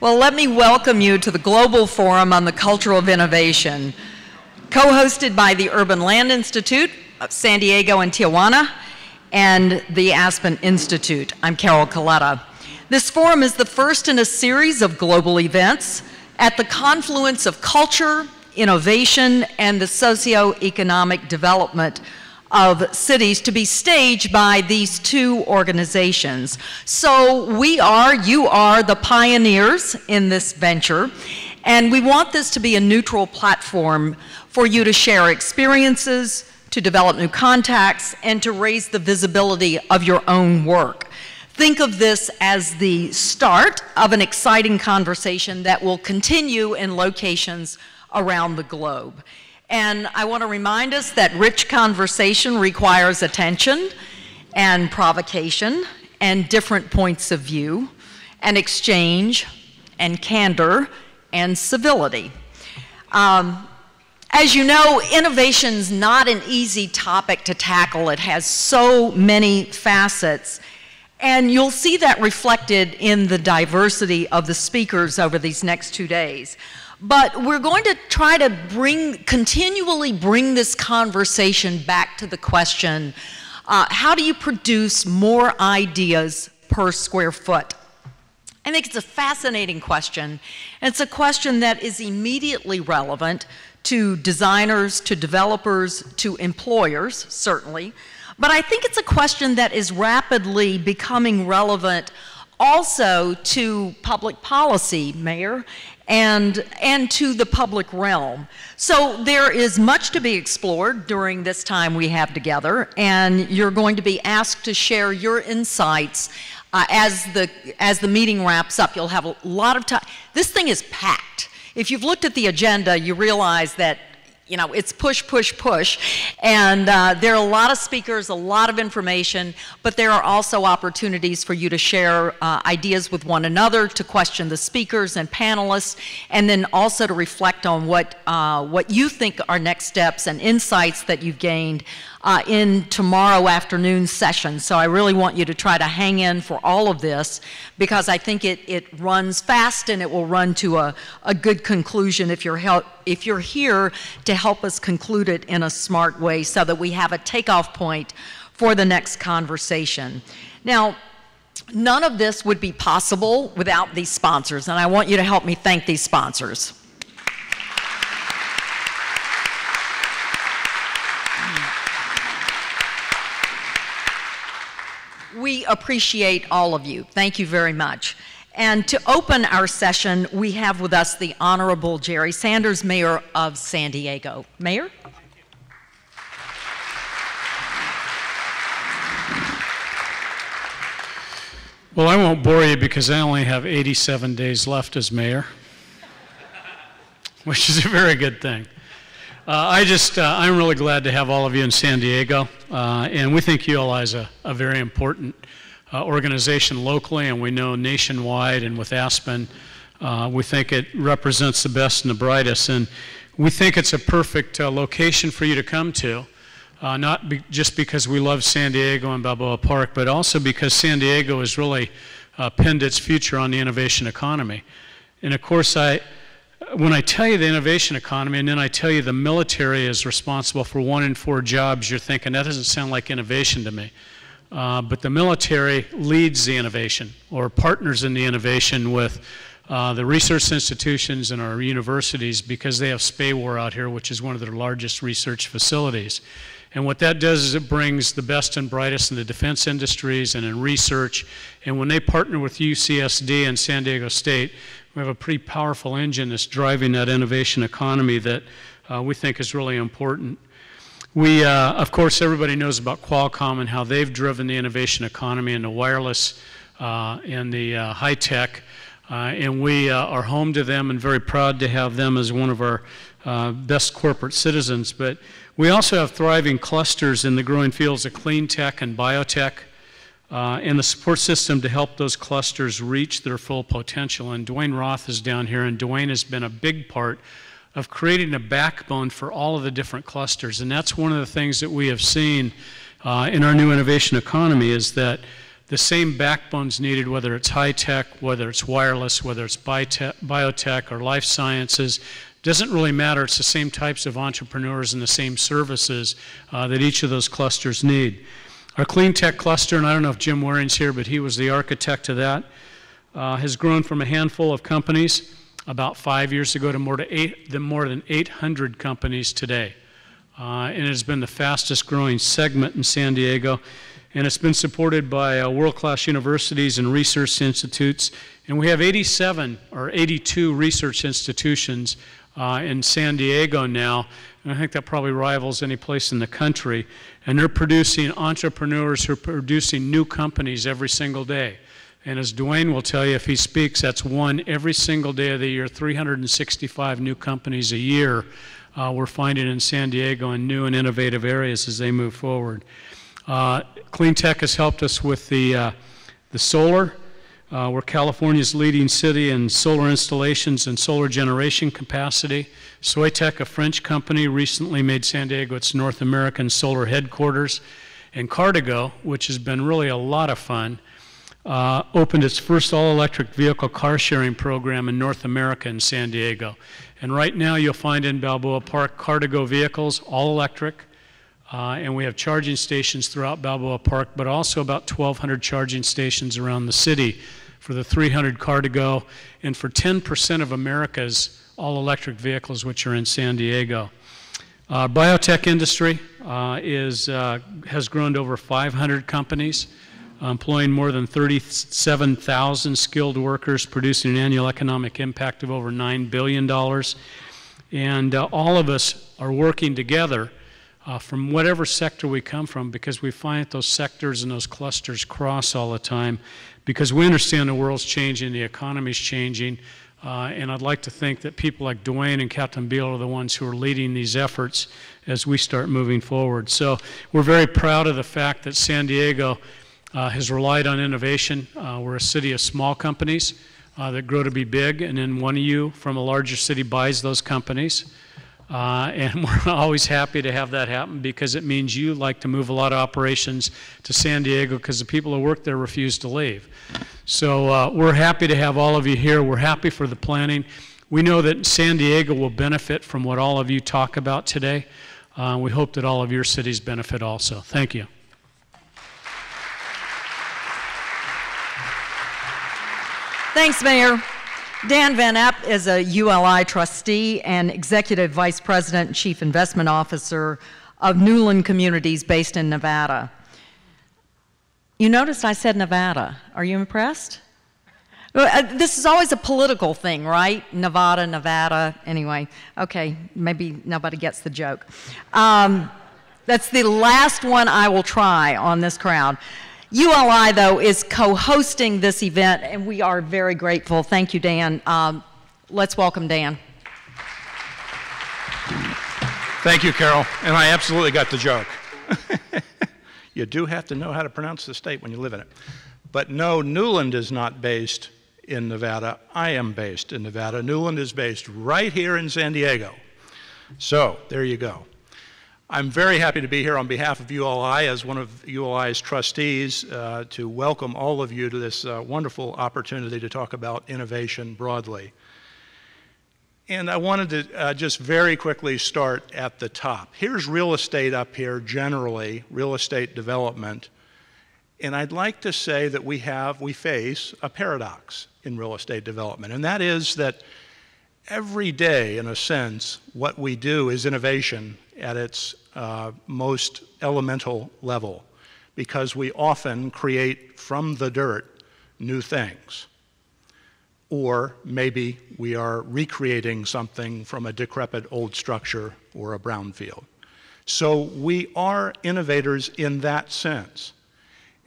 Well, let me welcome you to the Global Forum on the Culture of Innovation, co-hosted by the Urban Land Institute of San Diego and Tijuana and the Aspen Institute. I'm Carol Coletta. This forum is the first in a series of global events at the confluence of culture, innovation, and the socio-economic development of cities to be staged by these two organizations. So you are the pioneers in this venture, and we want this to be a neutral platform for you to share experiences, to develop new contacts, and to raise the visibility of your own work. Think of this as the start of an exciting conversation that will continue in locations around the globe. And I want to remind us that rich conversation requires attention and provocation and different points of view and exchange and candor and civility. As you know, innovation's not an easy topic to tackle. It has so many facets. And you'll see that reflected in the diversity of the speakers over these next 2 days. But we're going to try to continually bring this conversation back to the question, how do you produce more ideas per square foot? I think it's a fascinating question. And it's a question that is immediately relevant to designers, to developers, to employers, certainly. But I think it's a question that is rapidly becoming relevant also to public policy, Mayor, and to the public realm. So there is much to be explored during this time we have together, and you're going to be asked to share your insights as the meeting wraps up. You'll have a lot of time. This thing is packed. If you've looked at the agenda, you realize that it's push, push, push. And there are a lot of speakers, a lot of information, but there are also opportunities for you to share ideas with one another, to question the speakers and panelists, and then also to reflect on what you think are next steps and insights that you've gained in tomorrow afternoon's session. So I really want you to try to hang in for all of this, because I think it runs fast and it will run to a good conclusion if you're here to help us conclude it in a smart way so that we have a takeoff point for the next conversation. Now, none of this would be possible without these sponsors, and I want you to help me thank these sponsors. We appreciate all of you. Thank you very much. And to open our session, we have with us the Honorable Jerry Sanders, Mayor of San Diego. Mayor? Well, I won't bore you because I only have 87 days left as mayor, which is a very good thing. I'm really glad to have all of you in San Diego, and we think ULI is a very important organization locally, and we know nationwide, and with Aspen, we think it represents the best and the brightest, and we think it's a perfect location for you to come to, just because we love San Diego and Balboa Park, but also because San Diego has really pinned its future on the innovation economy. And of course, when I tell you the innovation economy and then I tell you the military is responsible for 1 in 4 jobs, you're thinking, that doesn't sound like innovation to me. But the military leads the innovation, or partners in the innovation with the research institutions and our universities, because they have SPAWAR out here, which is one of their largest research facilities. And what that does is it brings the best and brightest in the defense industries and in research. And when they partner with UCSD and San Diego State, we have a pretty powerful engine that's driving that innovation economy that we think is really important. We, of course, everybody knows about Qualcomm and how they've driven the innovation economy in the wireless and the high tech. And we are home to them and very proud to have them as one of our best corporate citizens. But we also have thriving clusters in the growing fields of clean tech and biotech, and the support system to help those clusters reach their full potential. And Dwayne Roth is down here, and Dwayne has been a big part of creating a backbone for all of the different clusters. And that's one of the things that we have seen in our new innovation economy, is that the same backbone's needed, whether it's high tech, whether it's wireless, whether it's biotech or life sciences. Doesn't really matter. It's the same types of entrepreneurs and the same services that each of those clusters need. Our clean tech cluster, and I don't know if Jim Waring's here, but he was the architect of that, has grown from a handful of companies about 5 years ago to more than 800 companies today. And it has been the fastest growing segment in San Diego. And it's been supported by world-class universities and research institutes. And we have 87 or 82 research institutions in San Diego now. And I think that probably rivals any place in the country. And they're producing entrepreneurs who are producing new companies every single day. And as Dwayne will tell you if he speaks, that's one every single day of the year, 365 new companies a year we're finding in San Diego in new and innovative areas as they move forward. Clean tech has helped us with the solar. We're California's leading city in solar installations and solar generation capacity. Soitec, a French company, recently made San Diego its North American solar headquarters. And Cardigo, which has been really a lot of fun, opened its first all-electric vehicle car sharing program in North America in San Diego. And right now you'll find in Balboa Park Cardigo vehicles, all electric, and we have charging stations throughout Balboa Park, but also about 1,200 charging stations around the city for the 300 Cardigo and for 10% of America's all-electric vehicles which are in San Diego. Biotech industry has grown to over 500 companies, employing more than 37,000 skilled workers, producing an annual economic impact of over $9 billion. And all of us are working together from whatever sector we come from, because we find that those sectors and those clusters cross all the time, because we understand the world's changing, the economy's changing, and I'd like to think that people like Dwayne and Captain Beal are the ones who are leading these efforts as we start moving forward. So we're very proud of the fact that San Diego has relied on innovation. We're a city of small companies that grow to be big, and then one of you from a larger city buys those companies. And we're always happy to have that happen, because it means you like to move a lot of operations to San Diego because the people who work there refuse to leave. So we're happy to have all of you here. We're happy for the planning. We know that San Diego will benefit from what all of you talk about today. We hope that all of your cities benefit also. Thank you. Thanks, Mayor. Dan Van Epp is a ULI trustee and Executive Vice President and Chief Investment Officer of Newland Communities based in Nevada. You noticed I said Nevada. Are you impressed? This is always a political thing, right? Nevada, Nevada. Anyway, okay, maybe nobody gets the joke. That's the last one I will try on this crowd. ULI, though, is co-hosting this event, and we are very grateful. Thank you, Dan. Let's welcome Dan. Thank you, Carol. And I absolutely got the joke. You do have to know how to pronounce the state when you live in it. But no, Newland is not based in Nevada. I am based in Nevada. Newland is based right here in San Diego. So there you go. I'm very happy to be here on behalf of ULI as one of ULI's trustees to welcome all of you to this wonderful opportunity to talk about innovation broadly. And I wanted to just very quickly start at the top. Here's real estate up here, generally, real estate development. And I'd like to say that we face a paradox in real estate development, and that is that every day, in a sense, what we do is innovation at its most elemental level, because we often create from the dirt new things. Or maybe we are recreating something from a decrepit old structure or a brownfield. So we are innovators in that sense.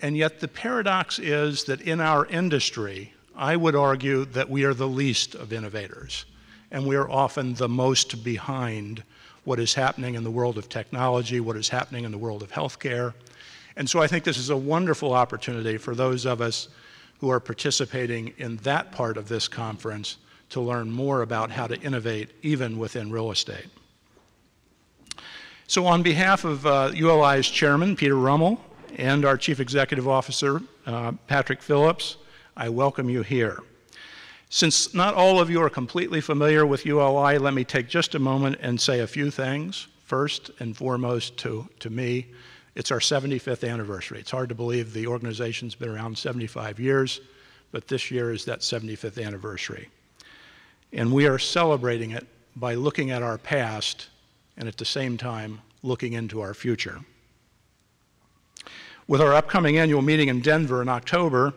And yet the paradox is that in our industry, I would argue that we are the least of innovators. And we are often the most behind what is happening in the world of technology, what is happening in the world of healthcare. And so I think this is a wonderful opportunity for those of us who are participating in that part of this conference to learn more about how to innovate even within real estate. So on behalf of ULI's chairman, Peter Rummel, and our Chief Executive Officer, Patrick Phillips, I welcome you here. Since not all of you are completely familiar with ULI, let me take just a moment and say a few things. First and foremost to me, it's our 75th anniversary. It's hard to believe the organization's been around 75 years, but this year is that 75th anniversary. And we are celebrating it by looking at our past and at the same time looking into our future. With our upcoming annual meeting in Denver in October,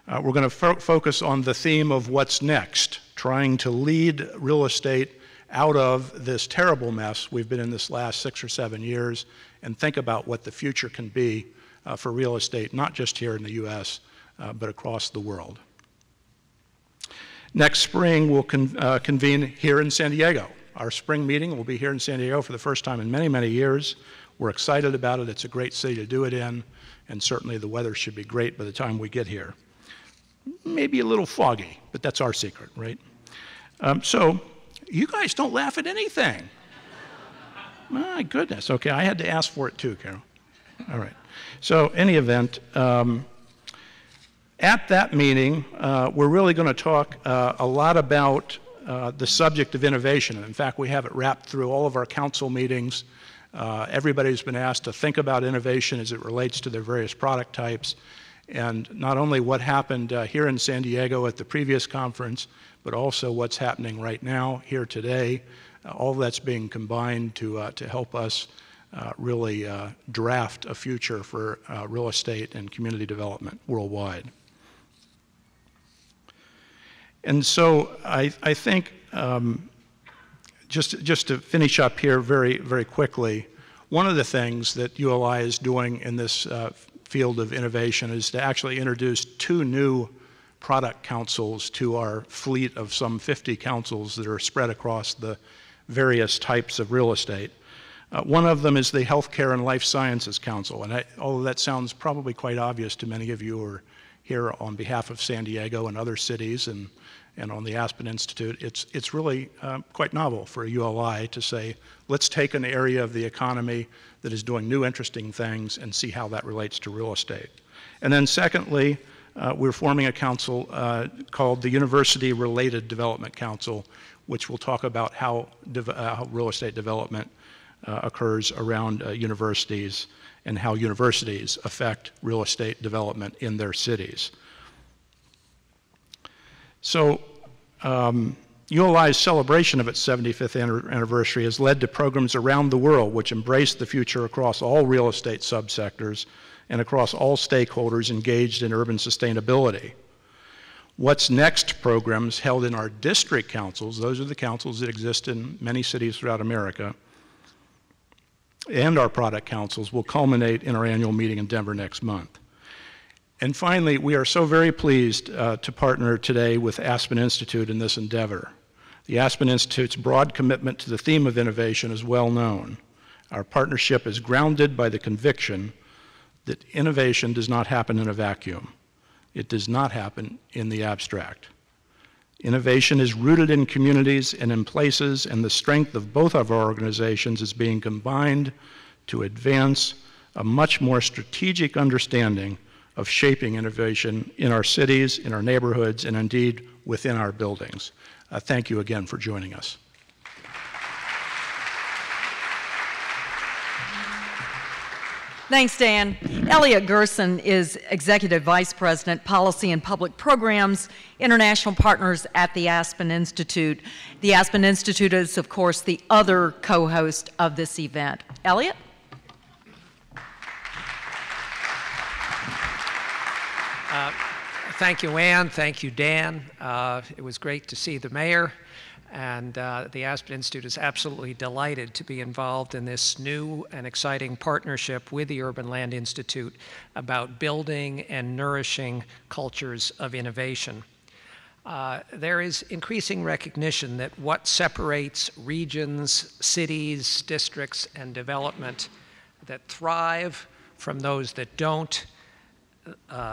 we're going to focus on the theme of what's next, trying to lead real estate out of this terrible mess we've been in this last 6 or 7 years and think about what the future can be for real estate, not just here in the U.S., but across the world. Next spring, we'll convene here in San Diego. Our spring meeting will be here in San Diego for the first time in many, many years. We're excited about it. It's a great city to do it in, and certainly the weather should be great by the time we get here. Maybe a little foggy, but that's our secret, right? So you guys don't laugh at anything. My goodness. Okay, I had to ask for it too, Carol. All right. So any event, at that meeting, we're really going to talk a lot about the subject of innovation. In fact, we have it wrapped through all of our council meetings. Everybody's been asked to think about innovation as it relates to their various product types. And not only what happened here in San Diego at the previous conference, but also what's happening right now, here today. All that's being combined to help us really draft a future for real estate and community development worldwide. And so I think, just to finish up here very, very quickly, one of the things that ULI is doing in this field of innovation is to actually introduce 2 new product councils to our fleet of some 50 councils that are spread across the various types of real estate. One of them is the Healthcare and Life Sciences Council, and although that sounds probably quite obvious to many of you who are here on behalf of San Diego and other cities and on the Aspen Institute, it's really quite novel for ULI to say, let's take an area of the economy that is doing new interesting things and see how that relates to real estate. And then secondly, we're forming a council called the University Related Development Council, which will talk about how real estate development occurs around universities and how universities affect real estate development in their cities. So ULI's celebration of its 75th anniversary has led to programs around the world which embrace the future across all real estate subsectors and across all stakeholders engaged in urban sustainability. What's Next programs held in our district councils, those are the councils that exist in many cities throughout America, and our product councils will culminate in our annual meeting in Denver next month. And finally, we are so very pleased to partner today with Aspen Institute in this endeavor. The Aspen Institute's broad commitment to the theme of innovation is well known. Our partnership is grounded by the conviction that innovation does not happen in a vacuum. It does not happen in the abstract. Innovation is rooted in communities and in places, and the strength of both of our organizations is being combined to advance a much more strategic understanding of shaping innovation in our cities, in our neighborhoods, and indeed within our buildings. Thank you again for joining us. Thanks, Dan. Elliot Gerson is Executive Vice President, Policy and Public Programs, International Partners at the Aspen Institute. The Aspen Institute is, of course, the other co-host of this event. Elliot? Thank you, Ann. Thank you, Dan. It was great to see the mayor. And the Aspen Institute is absolutely delighted to be involved in this new and exciting partnership with the Urban Land Institute about building and nourishing cultures of innovation. There is increasing recognition that what separates regions, cities, districts, and development that thrive from those that don't,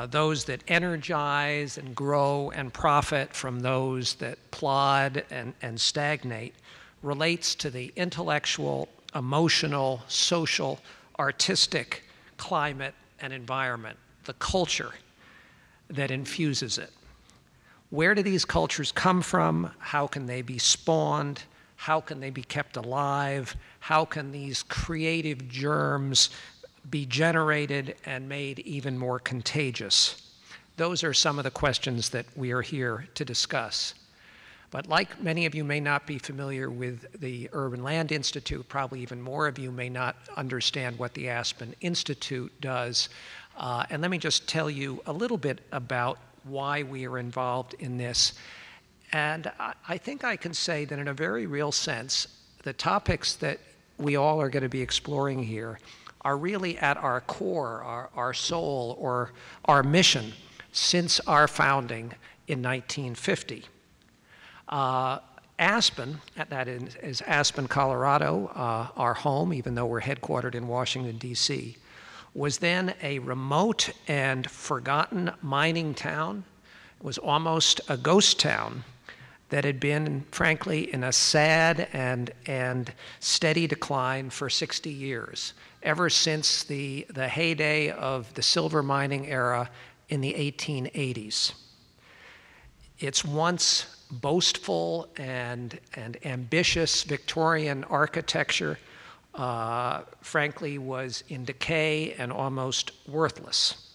those that energize and grow and profit from those that plod and stagnate, relates to the intellectual, emotional, social, artistic climate and environment, the culture that infuses it. Where do these cultures come from? How can they be spawned? How can they be kept alive? How can these creative germs be generated and made even more contagious? Those are some of the questions that we are here to discuss. But like many of you may not be familiar with the Urban Land Institute, probably even more of you may not understand what the Aspen Institute does. And let me just tell you a little bit about why we are involved in this. And I think I can say that in a very real sense, the topics that we all are going to be exploring here are really at our core, our soul, or our mission since our founding in 1950. Aspen, that is Aspen, Colorado, our home, even though we're headquartered in Washington, D.C., was then a remote and forgotten mining town. It was almost a ghost town that had been, frankly, in a sad and steady decline for 60 years, ever since the heyday of the silver mining era in the 1880s. Its once boastful and ambitious Victorian architecture, frankly, was in decay and almost worthless.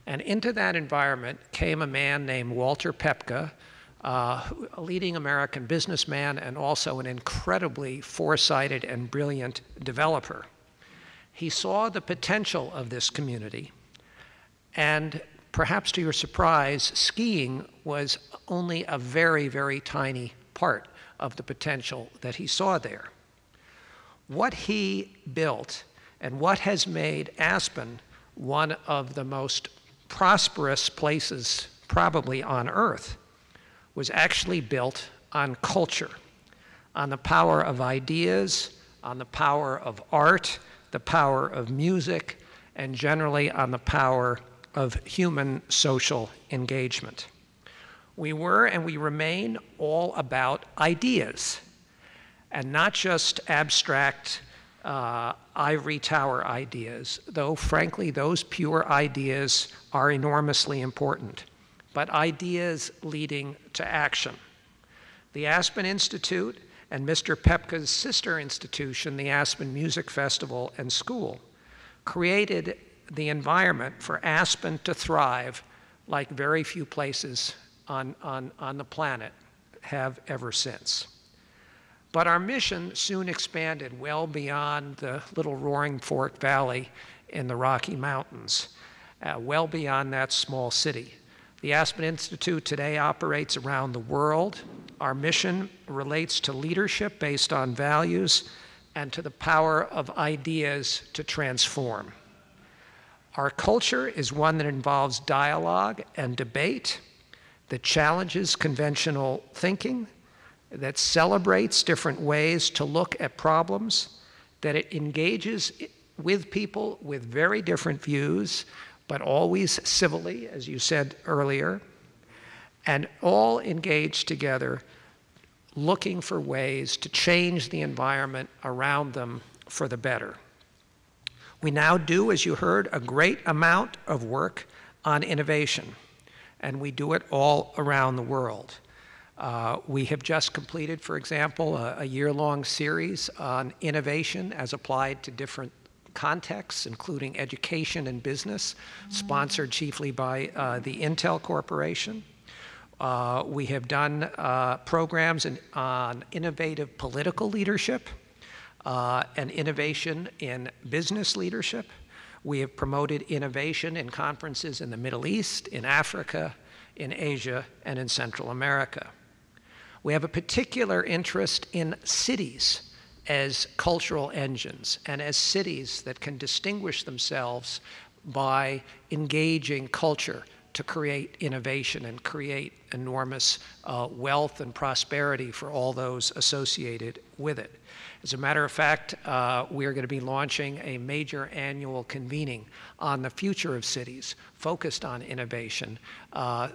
And into that environment came a man named Walter Pepka, a leading American businessman and also an incredibly foresighted and brilliant developer. He saw the potential of this community, and perhaps to your surprise, skiing was only a very, very tiny part of the potential that he saw there. What he built and what has made Aspen one of the most prosperous places probably on earth was actually built on culture, on the power of ideas, on the power of art, the power of music, and generally on the power of human social engagement. We were and we remain all about ideas, and not just abstract ivory tower ideas, though frankly those pure ideas are enormously important, but ideas leading to action. The Aspen Institute and Mr. Pepka's sister institution, the Aspen Music Festival and School, created the environment for Aspen to thrive like very few places on the planet have ever since. But our mission soon expanded well beyond the little Roaring Fork Valley in the Rocky Mountains, well beyond that small city. The Aspen Institute today operates around the world. Our mission relates to leadership based on values and to the power of ideas to transform. Our culture is one that involves dialogue and debate, that challenges conventional thinking, that celebrates different ways to look at problems, that it engages with people with very different views, but always civilly, as you said earlier, and all engaged together looking for ways to change the environment around them for the better. We now do, as you heard, a great amount of work on innovation, and we do it all around the world. We have just completed, for example, a year-long series on innovation as applied to different contexts, including education and business, sponsored chiefly by the Intel Corporation. We have done programs on innovative political leadership and innovation in business leadership. We have promoted innovation in conferences in the Middle East, in Africa, in Asia, and in Central America. We have a particular interest in cities as cultural engines and as cities that can distinguish themselves by engaging culture to create innovation and create enormous wealth and prosperity for all those associated with it. As a matter of fact, we are going to be launching a major annual convening on the future of cities focused on innovation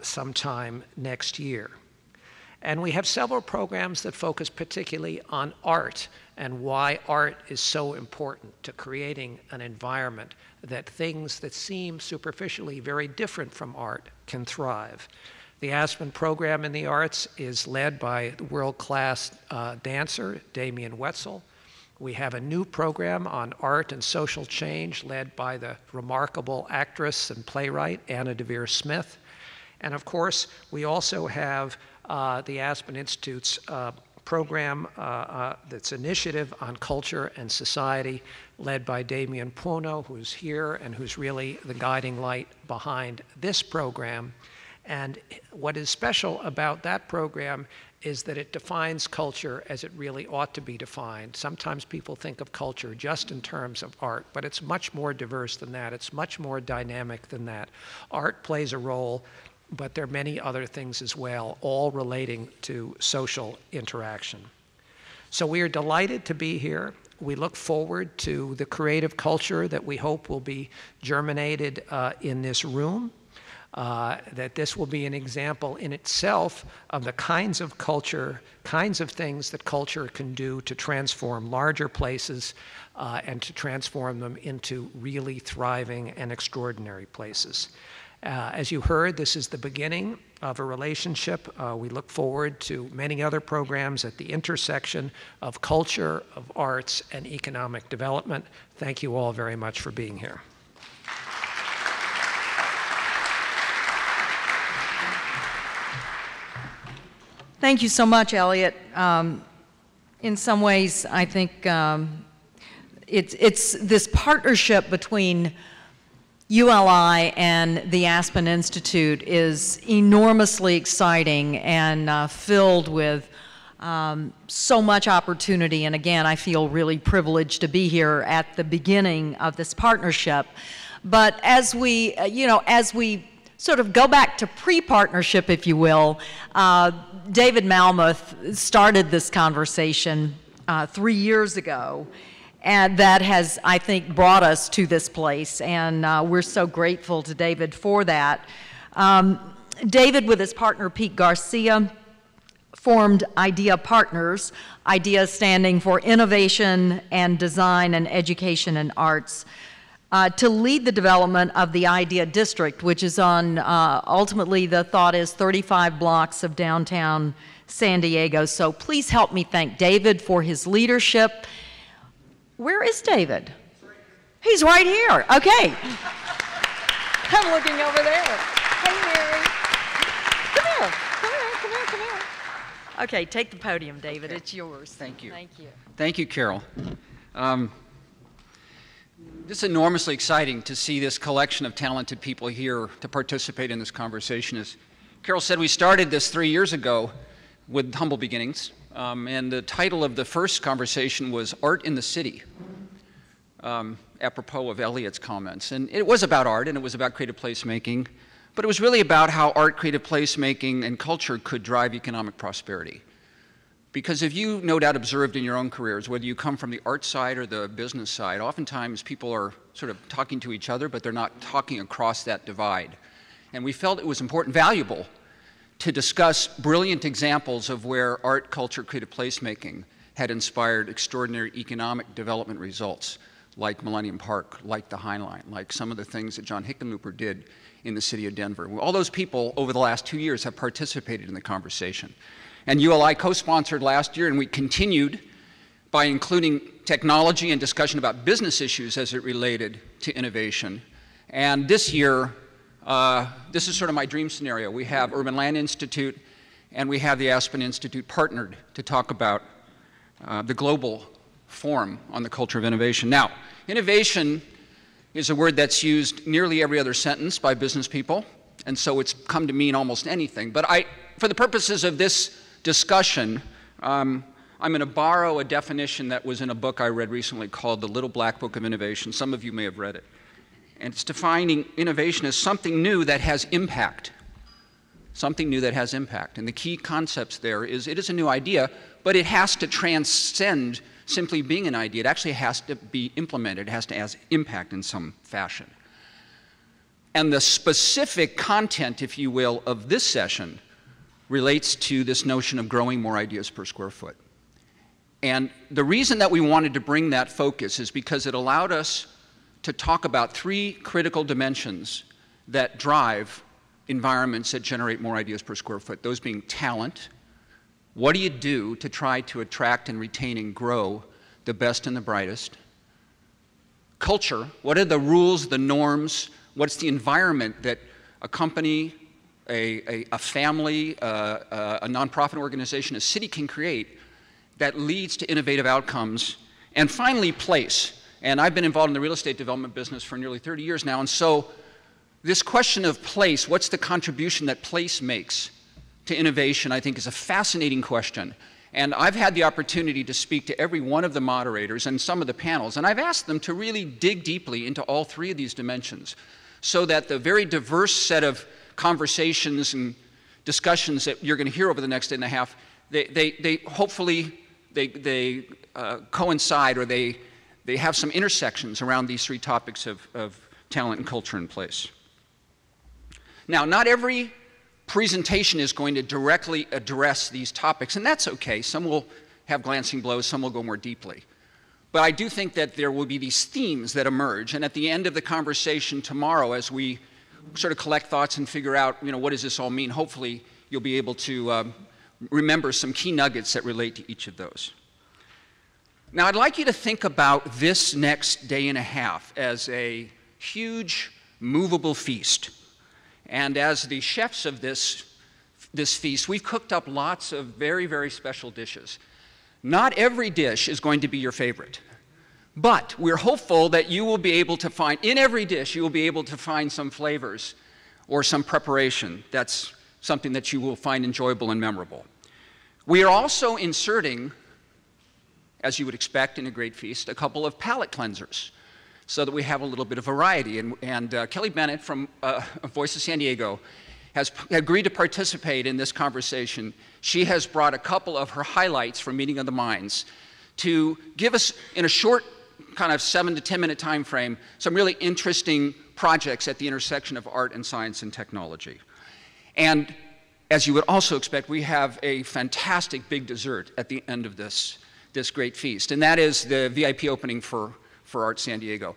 sometime next year. And we have several programs that focus particularly on art and why art is so important to creating an environment that things that seem superficially very different from art can thrive. The Aspen program in the arts is led by world-class dancer Damien Wetzel. We have a new program on art and social change led by the remarkable actress and playwright Anna DeVere Smith. And of course, we also have the Aspen Institute's program that's initiative on culture and society led by Damian Puno, who's here and who's really the guiding light behind this program. And what is special about that program is that it defines culture as it really ought to be defined. Sometimes people think of culture just in terms of art, but it's much more diverse than that. It's much more dynamic than that. Art plays a role, but there are many other things as well, all relating to social interaction. So we are delighted to be here. We look forward to the creative culture that we hope will be germinated in this room, that this will be an example in itself of the kinds of culture, kinds of things that culture can do to transform larger places and to transform them into really thriving and extraordinary places. As you heard, this is the beginning of a relationship. We look forward to many other programs at the intersection of culture, of arts, and economic development. Thank you all very much for being here. Thank you so much, Elliot. In some ways, I think it's this partnership between ULI and the Aspen Institute is enormously exciting and filled with so much opportunity. And again, I feel really privileged to be here at the beginning of this partnership. But as we, as we sort of go back to pre-partnership, if you will, David Malmuth started this conversation 3 years ago. And that has, I think, brought us to this place, and we're so grateful to David for that. David, with his partner Pete Garcia, formed IDEA Partners, IDEA standing for Innovation and Design and Education and Arts, to lead the development of the IDEA District, which is on, ultimately the thought is 35 blocks of downtown San Diego. So please help me thank David for his leadership. Where is David? He's right here. Okay. I'm looking over there. Hey, Mary. Come here. Come here. Come here. Come here. Okay, take the podium, David. Okay. It's yours. Thank you. Thank you. Thank you, Carol. This is enormously exciting to see this collection of talented people here to participate in this conversation. As Carol said, we started this 3 years ago with humble beginnings. And the title of the first conversation was Art in the City, apropos of Elliot's comments. And it was about art, and it was about creative placemaking, but it was really about how art, creative placemaking, and culture could drive economic prosperity. Because if you, no doubt, observed in your own careers, whether you come from the art side or the business side, oftentimes people are sort of talking to each other, but they're not talking across that divide. And we felt it was important, valuable, to discuss brilliant examples of where art, culture, creative placemaking had inspired extraordinary economic development results, like Millennium Park, like the High Line, like some of the things that John Hickenlooper did in the city of Denver. All those people over the last 2 years have participated in the conversation. And ULI co-sponsored last year, and we continued by including technology and discussion about business issues as it related to innovation. And this year, this is sort of my dream scenario. We have Urban Land Institute and we have the Aspen Institute partnered to talk about the global forum on the culture of innovation. Now, innovation is a word that's used nearly every other sentence by business people, and so it's come to mean almost anything. But for the purposes of this discussion, I'm going to borrow a definition that was in a book I read recently called The Little Black Book of Innovation. Some of you may have read it. And it's defining innovation as something new that has impact. Something new that has impact. And the key concepts there is it is a new idea, but it has to transcend simply being an idea. It actually has to be implemented. It has to have impact in some fashion. And the specific content, if you will, of this session relates to this notion of growing more ideas per square foot. And the reason that we wanted to bring that focus is because it allowed us to talk about 3 critical dimensions that drive environments that generate more ideas per square foot, those being talent. What do you do to try to attract and retain and grow the best and the brightest? Culture, what are the rules, the norms, what's the environment that a company, a family, a nonprofit organization, a city can create that leads to innovative outcomes? And finally, place. And I've been involved in the real estate development business for nearly 30 years now, and so this question of place, what's the contribution that place makes to innovation, I think is a fascinating question. And I've had the opportunity to speak to every one of the moderators and some of the panels, and I've asked them to really dig deeply into all 3 of these dimensions so that the very diverse set of conversations and discussions that you're going to hear over the next day and a half, they hopefully coincide, or they have some intersections around these 3 topics of talent and culture and place. Now, not every presentation is going to directly address these topics, and that's okay. Some will have glancing blows, some will go more deeply. But I do think that there will be these themes that emerge, and at the end of the conversation tomorrow, as we sort of collect thoughts and figure out, what does this all mean, hopefully you'll be able to remember some key nuggets that relate to each of those. Now, I'd like you to think about this next day and a half as a huge, movable feast. And as the chefs of this feast, we've cooked up lots of very, very special dishes. Not every dish is going to be your favorite, but we're hopeful that you will be able to find, in every dish, you will be able to find some flavors or some preparation that's something that you will find enjoyable and memorable. We are also inserting, as you would expect in a great feast, a couple of palate cleansers, so that we have a little bit of variety. And Kelly Bennett from Voice of San Diego has agreed to participate in this conversation. She has brought a couple of her highlights from Meeting of the Minds to give us, in a short kind of 7 to 10 minute time frame, some really interesting projects at the intersection of art and science and technology. And as you would also expect, we have a fantastic big dessert at the end of this great feast, and that is the VIP opening for Art San Diego.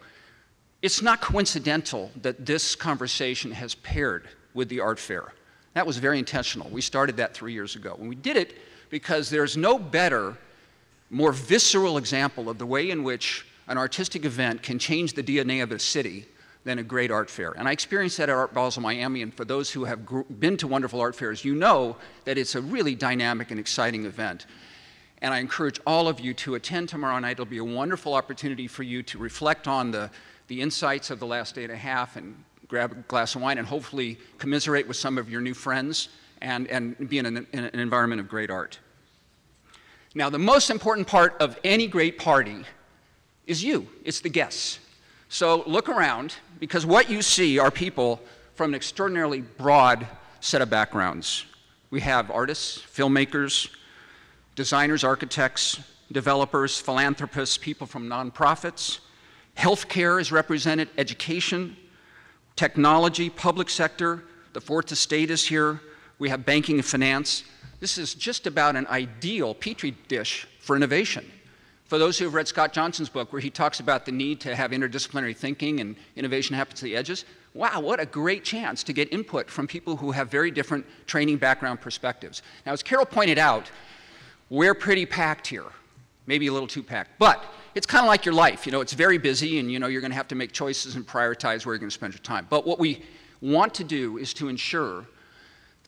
It's not coincidental that this conversation has paired with the art fair. That was very intentional. We started that 3 years ago. And we did it because there's no better, more visceral example of the way in which an artistic event can change the DNA of a city than a great art fair. And I experienced that at Art Basel Miami, and for those who have been to wonderful art fairs, you know that it's a really dynamic and exciting event. And I encourage all of you to attend tomorrow night. It'll be a wonderful opportunity for you to reflect on the insights of the last day and a half and grab a glass of wine and hopefully commiserate with some of your new friends and be in an environment of great art. Now, the most important part of any great party is you. It's the guests. So look around, because what you see are people from an extraordinarily broad set of backgrounds. We have artists, filmmakers, designers, architects, developers, philanthropists, people from nonprofits. Healthcare is represented, education, technology, public sector. The Fourth Estate is here. We have banking and finance. This is just about an ideal petri dish for innovation. For those who have read Scott Johnson's book, where he talks about the need to have interdisciplinary thinking and innovation happens at the edges, wow, what a great chance to get input from people who have very different training background perspectives. Now, as Carol pointed out, we're pretty packed here, maybe a little too packed, but it's kind of like your life. It's very busy, and you're going to have to make choices and prioritize where you're going to spend your time. But what we want to do is to ensure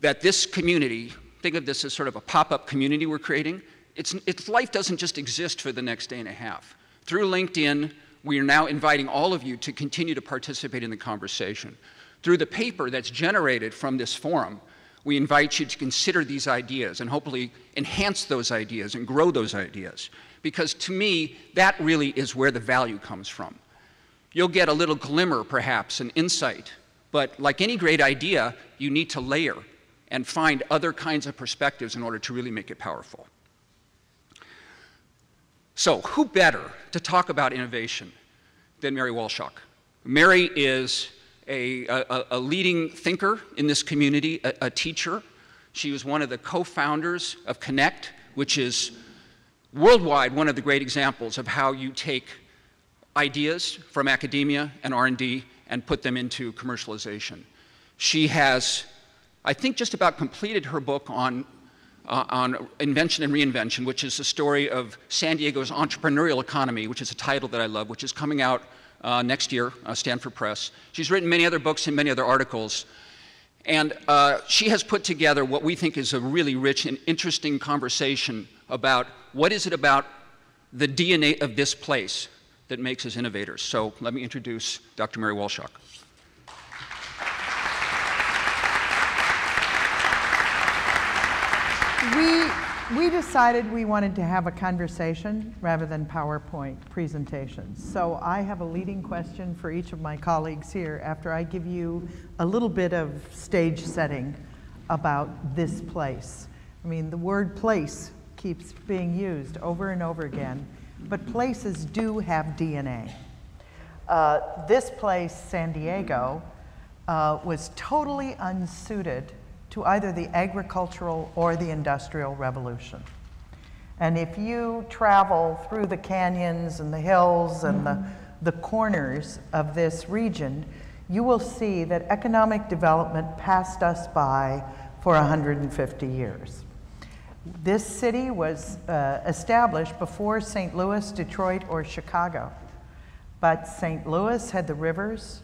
that this community, think of this as sort of a pop-up community we're creating. Its life doesn't just exist for the next day and a half. Through LinkedIn, we are now inviting all of you to continue to participate in the conversation. Through the paper that's generated from this forum, we invite you to consider these ideas and hopefully enhance those ideas and grow those ideas. Because to me, that really is where the value comes from. You'll get a little glimmer, perhaps, an insight, but like any great idea, you need to layer and find other kinds of perspectives in order to really make it powerful. So who better to talk about innovation than Mary Walshock? Mary is a leading thinker in this community, a teacher. She was one of the co-founders of Connect, which is worldwide one of the great examples of how you take ideas from academia and R&D and put them into commercialization. She has, I think, just about completed her book on invention and reinvention, which is the story of San Diego's entrepreneurial economy, which is a title that I love, which is coming out next year, Stanford Press. She's written many other books and many other articles. And she has put together what we think is a really rich and interesting conversation about what is it about the DNA of this place that makes us innovators. So let me introduce Dr. Mary Walshock. We decided we wanted to have a conversation rather than PowerPoint presentations. So I have a leading question for each of my colleagues here after I give you a little bit of stage setting about this place. I mean, the word place keeps being used over and over again, but places do have DNA. This place, San Diego, was totally unsuited to either the agricultural or the industrial revolution. And if you travel through the canyons and the hills and the corners of this region, you will see that economic development passed us by for 150 years. This city was established before St. Louis, Detroit, or Chicago. But St. Louis had the rivers,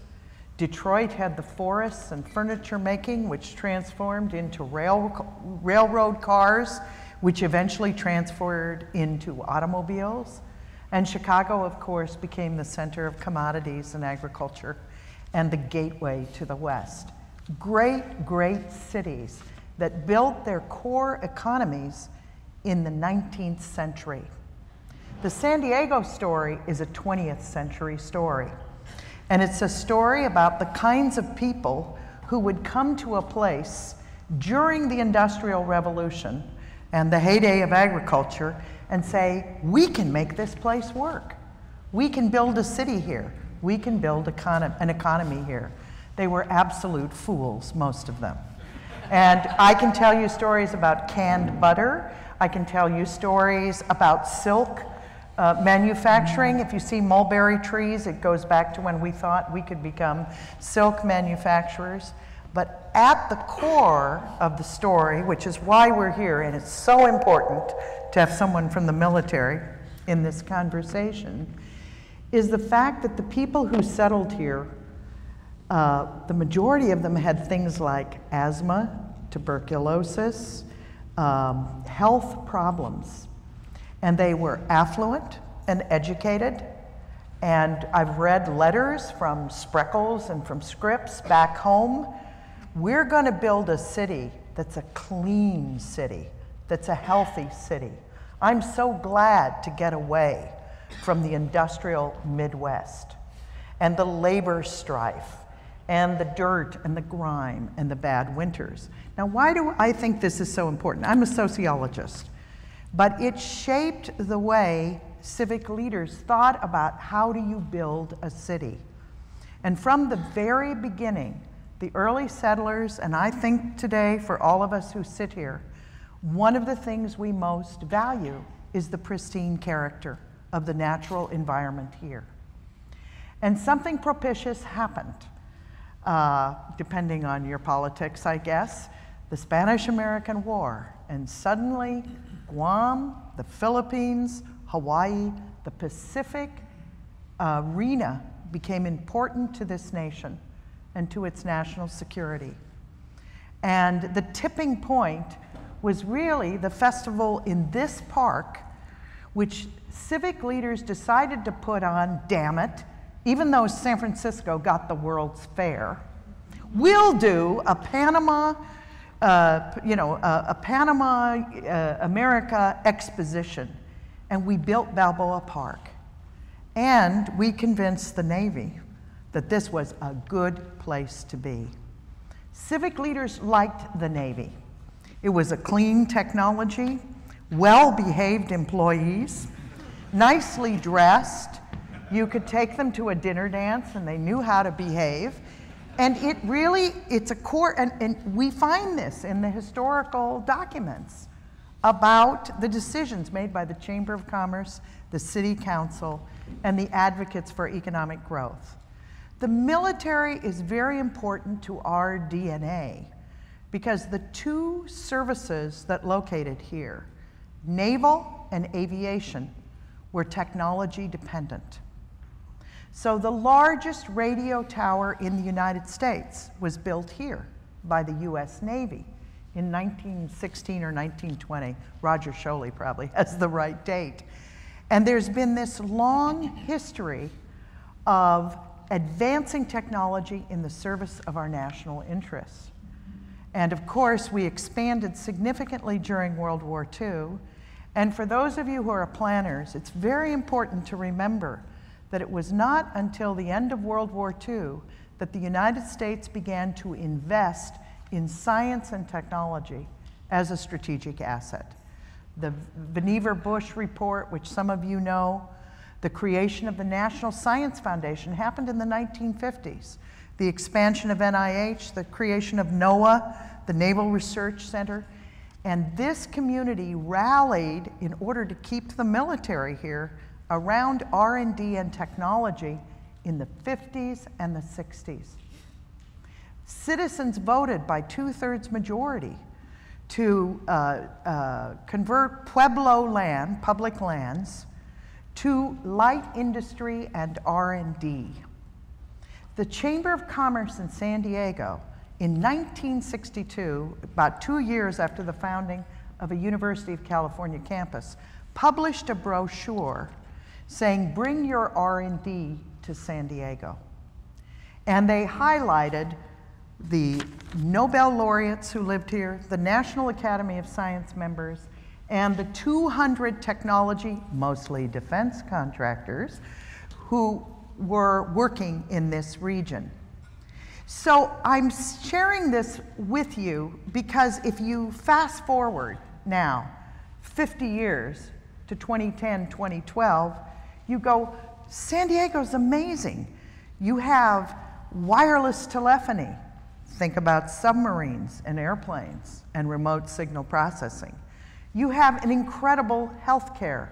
Detroit had the forests and furniture making, which transformed into railroad cars, which eventually transferred into automobiles. And Chicago, of course, became the center of commodities and agriculture and the gateway to the West. Great, great cities that built their core economies in the 19th century. The San Diego story is a 20th century story. And it's a story about the kinds of people who would come to a place during the Industrial Revolution and the heyday of agriculture and say, we can make this place work. We can build a city here. We can build an economy here. They were absolute fools, most of them. And I can tell you stories about canned butter. I can tell you stories about silk manufacturing. If you see mulberry trees, it goes back to when we thought we could become silk manufacturers. But at the core of the story, which is why we're here, and it's so important to have someone from the military in this conversation, is the fact that the people who settled here, the majority of them had things like asthma, tuberculosis, health problems. And they were affluent and educated. And I've read letters from Spreckles and from Scripps back home. We're going to build a city that's a clean city, that's a healthy city. I'm so glad to get away from the industrial Midwest and the labor strife and the dirt and the grime and the bad winters. Now, why do I think this is so important? I'm a sociologist. But it shaped the way civic leaders thought about how do you build a city. And from the very beginning, the early settlers, and I think today for all of us who sit here, one of the things we most value is the pristine character of the natural environment here. And something propitious happened, depending on your politics, I guess, the Spanish-American War, and suddenly Guam, the Philippines, Hawaii, the Pacific arena became important to this nation and to its national security. And the tipping point was really the festival in this park, which civic leaders decided to put on, damn it, even though San Francisco got the World's Fair. We'll do a Panama America exposition, and we built Balboa Park. And we convinced the Navy that this was a good place to be. Civic leaders liked the Navy. It was a clean technology, well-behaved employees, nicely dressed. You could take them to a dinner dance and they knew how to behave. And it really, it's a core, and we find this in the historical documents about the decisions made by the Chamber of Commerce, the City Council, and the advocates for economic growth. The military is very important to our DNA because the two services that located here, naval and aviation, were technology dependent. So the largest radio tower in the United States was built here by the US Navy in 1916 or 1920. Roger Sholey probably has the right date. And there's been this long history of advancing technology in the service of our national interests. And of course, we expanded significantly during World War II. And for those of you who are planners, it's very important to remember that it was not until the end of World War II that the United States began to invest in science and technology as a strategic asset. The Vannevar-Bush report, which some of you know, the creation of the National Science Foundation happened in the 1950s. The expansion of NIH, the creation of NOAA, the Naval Research Center, and this community rallied in order to keep the military here around R&D and technology in the 50s and the 60s. Citizens voted by 2/3 majority to convert Pueblo land, public lands, to light industry and R&D. The Chamber of Commerce in San Diego in 1962, about 2 years after the founding of a University of California campus, published a brochure saying, bring your R&D to San Diego. And they highlighted the Nobel laureates who lived here, the National Academy of Science members, and the 200 technology, mostly defense contractors, who were working in this region. So I'm sharing this with you because if you fast forward now 50 years to 2010, 2012, you go, San Diego's amazing. You have wireless telephony. Think about submarines and airplanes and remote signal processing. You have an incredible healthcare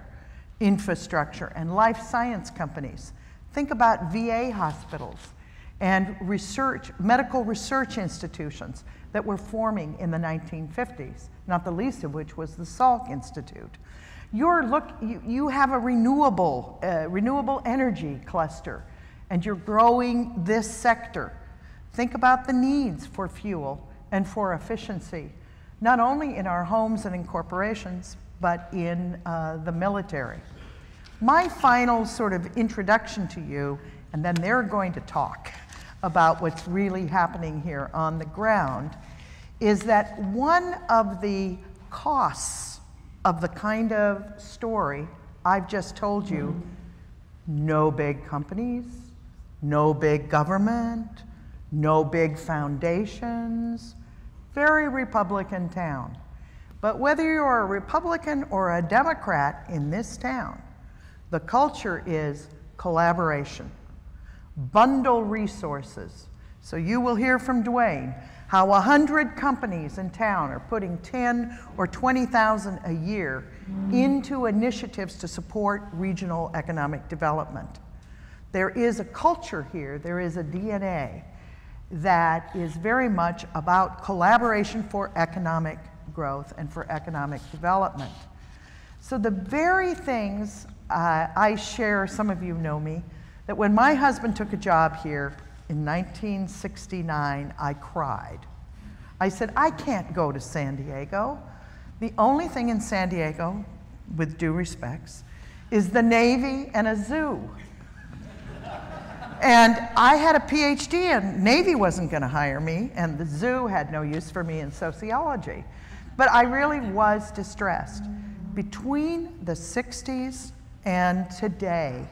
infrastructure and life science companies. Think about VA hospitals and research, medical research institutions that were forming in the 1950s, not the least of which was the Salk Institute. You have a renewable energy cluster, and you're growing this sector. Think about the needs for fuel and for efficiency, not only in our homes and in corporations, but in the military. My final sort of introduction to you, and then they're going to talk about what's really happening here on the ground, is that one of the costs of the kind of story I've just told you, no big companies, no big government, no big foundations, very Republican town. But whether you're a Republican or a Democrat in this town, the culture is collaboration. Bundle resources. So you will hear from Dwayne how 100 companies in town are putting 10 or 20,000 a year into initiatives to support regional economic development. There is a culture here, there is a DNA that is very much about collaboration for economic growth and for economic development. So the very things I share, some of you know me, that when my husband took a job here in 1969, I cried. I said, I can't go to San Diego. The only thing in San Diego, with due respects, is the Navy and a zoo. And I had a PhD, and Navy wasn't going to hire me, and the zoo had no use for me in sociology. But I really was distressed. Between the 60s and today,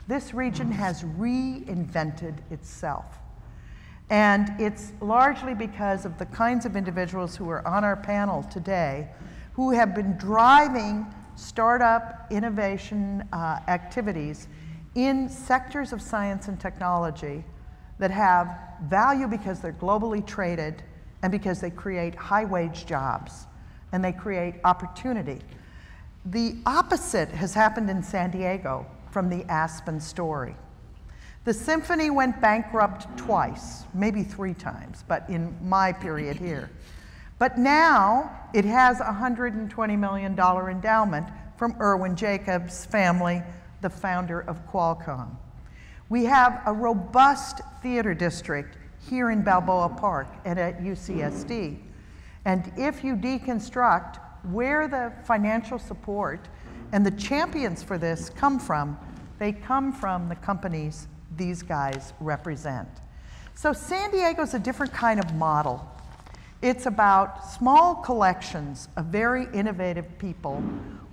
this region has reinvented itself. And it's largely because of the kinds of individuals who are on our panel today who have been driving startup innovation activities in sectors of science and technology that have value because they're globally traded and because they create high-wage jobs. and they create opportunity. The opposite has happened in San Diego from the Aspen story. The symphony went bankrupt twice, maybe 3 times, but in my period here. But now it has a $120 million endowment from Irwin Jacobs' family, the founder of Qualcomm. We have a robust theater district here in Balboa Park and at UCSD. And if you deconstruct where the financial support and the champions for this come from, they come from the companies these guys represent. So San Diego's a different kind of model. It's about small collections of very innovative people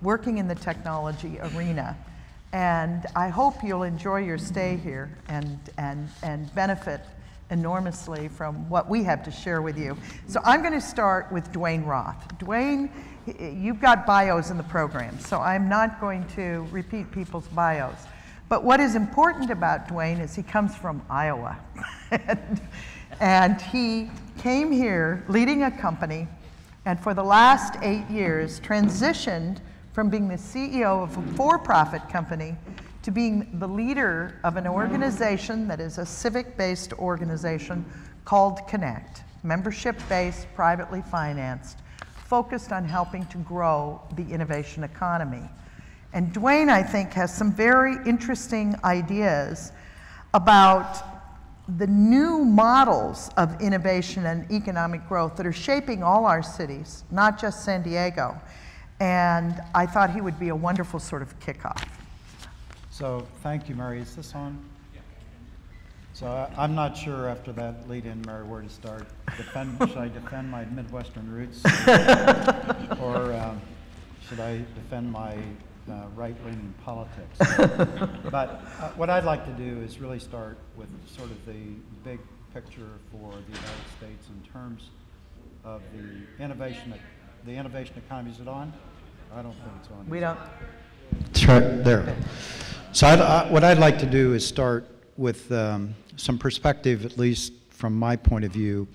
working in the technology arena. And I hope you'll enjoy your stay here and benefit enormously from what we have to share with you. So I'm going to start with Dwayne Roth. Dwayne, you've got bios in the program, so I'm not going to repeat people's bios. But what is important about Dwayne is he comes from Iowa. and he came here leading a company, and for the last 8 years transitioned from being the CEO of a for-profit company to being the leader of an organization that is a civic-based organization called Connect, membership-based, privately financed, focused on helping to grow the innovation economy. And Dwayne, I think, has some very interesting ideas about the new models of innovation and economic growth that are shaping all our cities, not just San Diego. And I thought he would be a wonderful sort of kickoff. So thank you, Mary. Is this on? Yeah. So I'm not sure after that lead-in, Mary, where to start. Should I defend my Midwestern roots? or should I defend my right-leaning politics? But what I'd like to do is really start with sort of the big picture for the United States in terms of the innovation economy. Is it on? I don't think it's on. We don't. It's right there. So what I'd like to do is start with some perspective, at least from my point of view,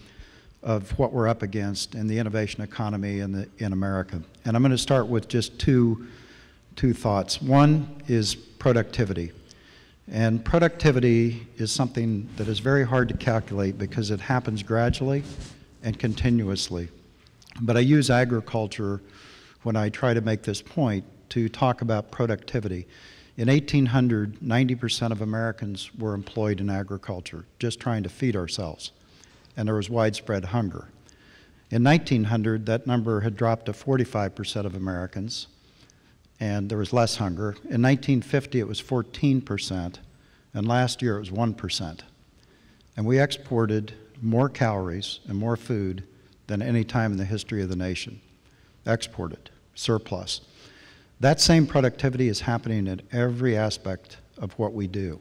of what we're up against in the innovation economy in America. And I'm going to start with just two thoughts. One is productivity. And productivity is something that is very hard to calculate because it happens gradually and continuously. But I use agriculture when I try to make this point to talk about productivity. In 1800, 90% of Americans were employed in agriculture, just trying to feed ourselves, and there was widespread hunger. In 1900, that number had dropped to 45% of Americans, and there was less hunger. In 1950, it was 14%, and last year it was 1%. And we exported more calories and more food than any time in the history of the nation. Exported, surplus. That same productivity is happening in every aspect of what we do.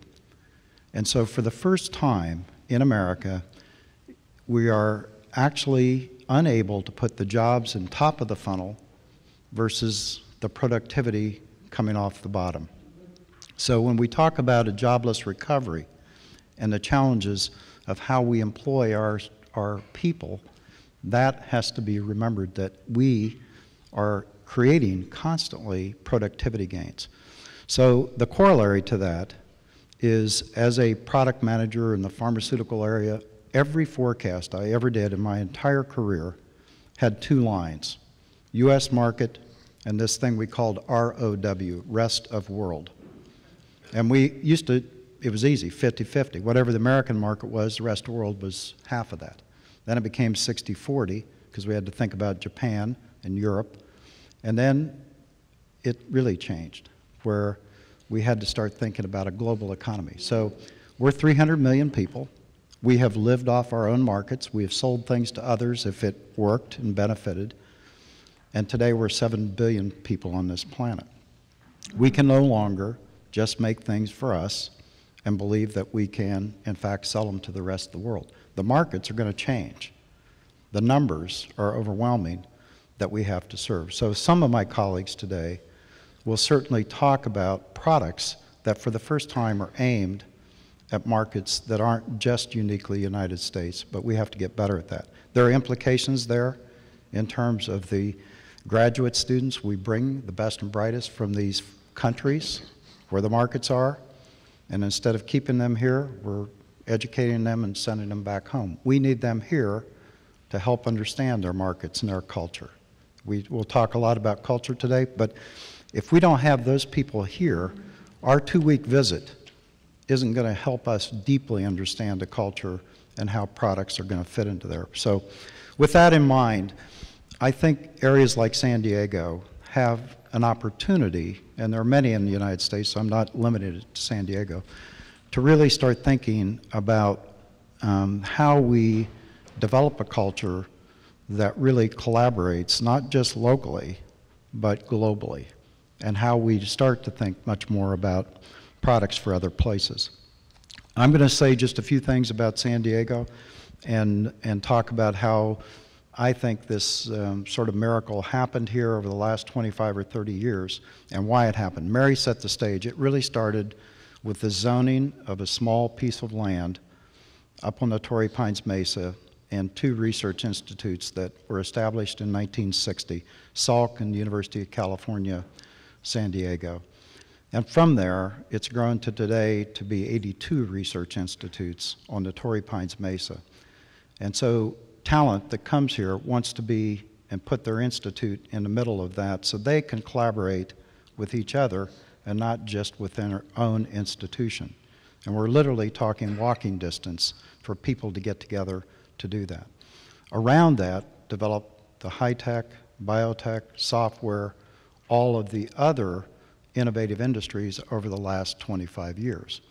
And so for the first time in America, we are actually unable to put the jobs in top of the funnel versus the productivity coming off the bottom. So when we talk about a jobless recovery and the challenges of how we employ our people, that has to be remembered, that we are creating constantly productivity gains. So the corollary to that is, as a product manager in the pharmaceutical area, every forecast I ever did in my entire career had 2 lines: US market and this thing we called ROW, rest of world. And we used to, it was easy, 50-50. Whatever the American market was, the rest of the world was half of that. Then it became 60-40 because we had to think about Japan and Europe. And then it really changed, where we had to start thinking about a global economy. So we're 300 million people. We have lived off our own markets. We have sold things to others if it worked and benefited. And today we're 7 billion people on this planet. We can no longer just make things for us and believe that we can, in fact, sell them to the rest of the world. The markets are going to change. The numbers are overwhelming that we have to serve. So some of my colleagues today will certainly talk about products that for the first time are aimed at markets that aren't just uniquely United States, but we have to get better at that. There are implications there in terms of the Graduate students, we bring the best and brightest from these countries where the markets are, and instead of keeping them here, we're educating them and sending them back home. We need them here to help understand their markets and their culture. We'll talk a lot about culture today, but if we don't have those people here, our 2-week visit isn't going to help us deeply understand the culture and how products are going to fit into there. So with that in mind, I think areas like San Diego have an opportunity, and there are many in the United States, so I'm not limited to San Diego, to really start thinking about how we develop a culture that really collaborates, not just locally, but globally, and how we start to think much more about products for other places. I'm going to say just a few things about San Diego and talk about how I think this sort of miracle happened here over the last 25 or 30 years and why it happened. Mary set the stage. It really started with the zoning of a small piece of land up on the Torrey Pines Mesa and 2 research institutes that were established in 1960, Salk and the University of California, San Diego. And from there, it's grown to today to be 82 research institutes on the Torrey Pines Mesa. And so talent that comes here wants to be and put their institute in the middle of that so they can collaborate with each other and not just within our own institution. And we're literally talking walking distance for people to get together to do that. Around that, develop the high-tech, biotech, software, all of the other innovative industries over the last 25 years.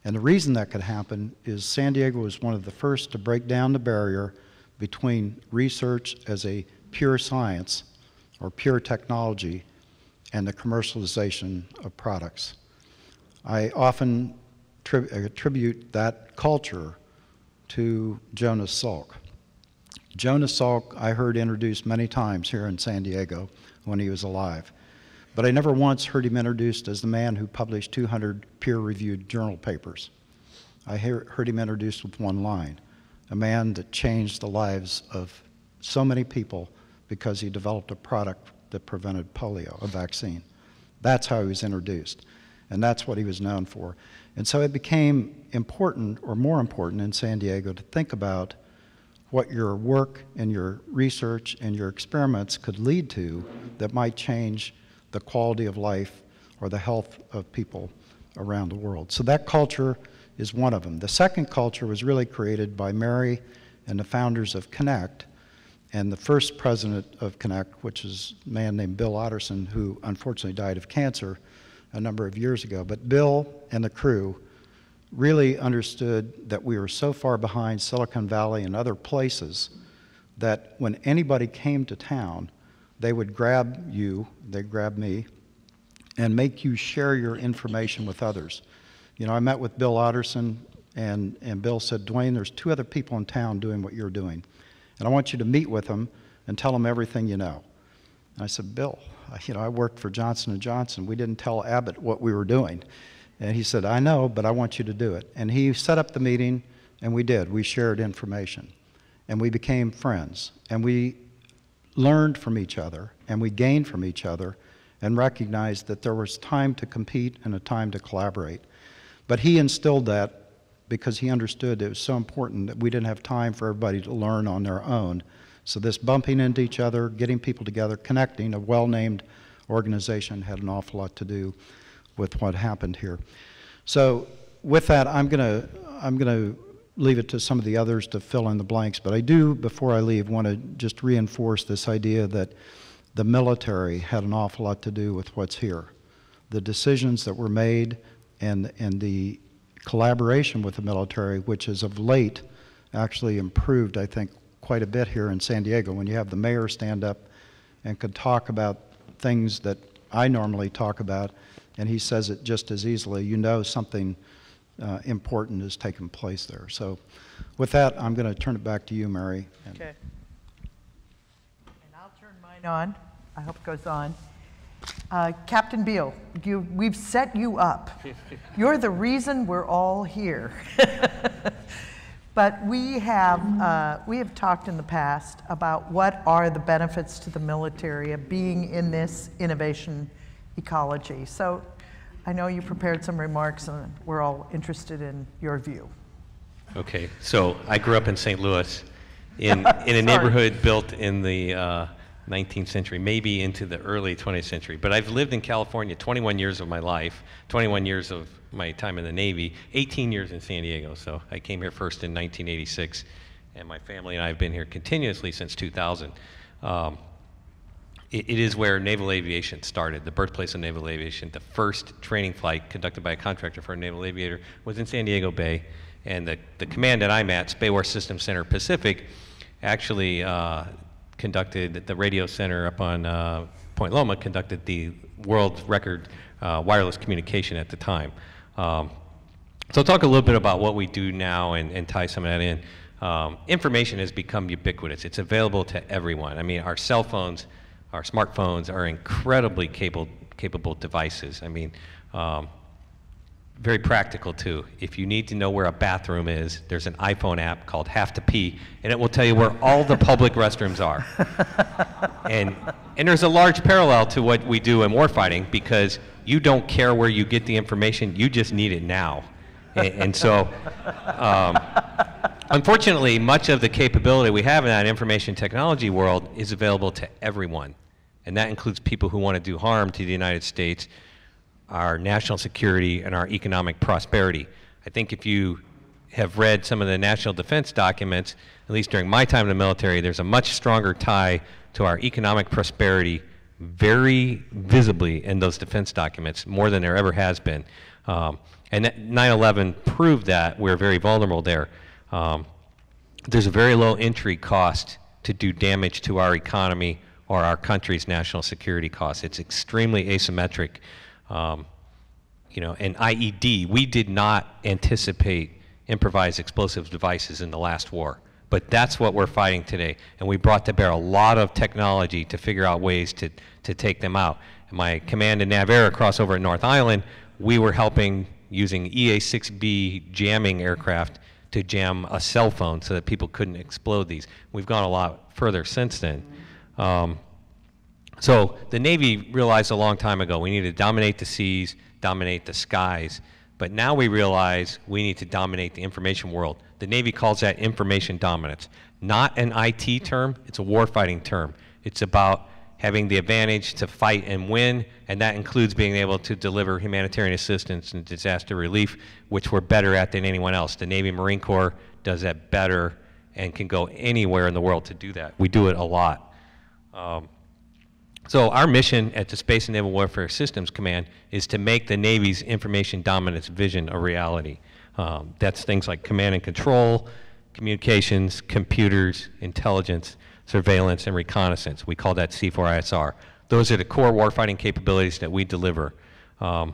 And the reason that could happen is San Diego was one of the first to break down the barrier between research as a pure science or pure technology and the commercialization of products. I often attribute that culture to Jonas Salk. Jonas Salk I heard introduced many times here in San Diego when he was alive, but I never once heard him introduced as the man who published 200 peer-reviewed journal papers. I heard him introduced with one line, a man that changed the lives of so many people because he developed a product that prevented polio, a vaccine. That's how he was introduced, and that's what he was known for. And so it became important, or more important in San Diego, to think about what your work and your research and your experiments could lead to that might change the quality of life or the health of people around the world. So that culture is one of them. The second culture was really created by Mary and the founders of Connect, and the first president of Connect, which is a man named Bill Otterson, who unfortunately died of cancer a number of years ago. But Bill and the crew really understood that we were so far behind Silicon Valley and other places that when anybody came to town, they would grab you, they'd grab me, and make you share your information with others. You know, I met with Bill Otterson, and Bill said, Dwayne, there's 2 other people in town doing what you're doing, and I want you to meet with them and tell them everything you know. And I said, Bill, you know, I worked for Johnson & Johnson. We didn't tell Abbott what we were doing. And he said, I know, but I want you to do it. And he set up the meeting, and we did. We shared information, and we became friends, and we learned from each other, and we gained from each other, and recognized that there was time to compete and a time to collaborate. But he instilled that because he understood it was so important that we didn't have time for everybody to learn on their own. So this bumping into each other, getting people together, connecting, a well-named organization had an awful lot to do with what happened here. So with that, I'm gonna leave it to some of the others to fill in the blanks, but I do, before I leave, want to just reinforce this idea that the military had an awful lot to do with what's here. The decisions that were made and the collaboration with the military, which is of late actually improved, I think, quite a bit here in San Diego. When you have the mayor stand up and could talk about things that I normally talk about, and he says it just as easily, you know something important has taken place there. So with that, I'm going to turn it back to you, Mary. Okay. And I'll turn mine on. I hope it goes on. Captain Beal, we've set you up. You're the reason we're all here. But we have talked in the past about what are the benefits to the military of being in this innovation ecology. So I know you prepared some remarks, and we're all interested in your view. Okay, so I grew up in St. Louis in a neighborhood built in the 19th century, maybe into the early 20th century. But I've lived in California 21 years of my life, 21 years of my time in the Navy, 18 years in San Diego. So I came here first in 1986, and my family and I have been here continuously since 2000. It is where naval aviation started, the birthplace of naval aviation. The first training flight conducted by a contractor for a naval aviator was in San Diego Bay, and the command that I'm at, Space War Systems Center Pacific, actually conducted, the radio center up on Point Loma conducted the world record wireless communication at the time. So I'll talk a little bit about what we do now and tie some of that in. Information has become ubiquitous. It's available to everyone. I mean, our cell phones, our smartphones are incredibly capable devices. I mean, very practical too. If you need to know where a bathroom is, there's an iPhone app called Have to Pee, and it will tell you where all the public restrooms are. And there's a large parallel to what we do in warfighting, because you don't care where you get the information, you just need it now. And so, unfortunately, much of the capability we have in that information technology world is available to everyone. And that includes people who want to do harm to the United States, our national security, and our economic prosperity. I think if you have read some of the national defense documents, at least during my time in the military, there's a much stronger tie to our economic prosperity very visibly in those defense documents, more than there ever has been. And 9/11 proved that we're very vulnerable there. There's a very low entry cost to do damage to our economy or our country's national security costs. It's extremely asymmetric. You know, and IED, we did not anticipate improvised explosive devices in the last war, but that's what we're fighting today. And we brought to bear a lot of technology to figure out ways to take them out. And my command and nav air across over at North Island, we were helping using EA-6B jamming aircraft to jam a cell phone so that people couldn't explode these. We've gone a lot further since then. So the Navy realized a long time ago we need to dominate the seas, dominate the skies, but now we realize we need to dominate the information world. The Navy calls that information dominance. Not an IT term, it's a warfighting term. It's about having the advantage to fight and win, and that includes being able to deliver humanitarian assistance and disaster relief, which we're better at than anyone else. The Navy Marine Corps does that better and can go anywhere in the world to do that. We do it a lot. So our mission at the Space and Naval Warfare Systems Command is to make the Navy's information dominance vision a reality. That's things like command and control, communications, computers, intelligence, surveillance, and reconnaissance. We call that C4ISR. Those are the core warfighting capabilities that we deliver. And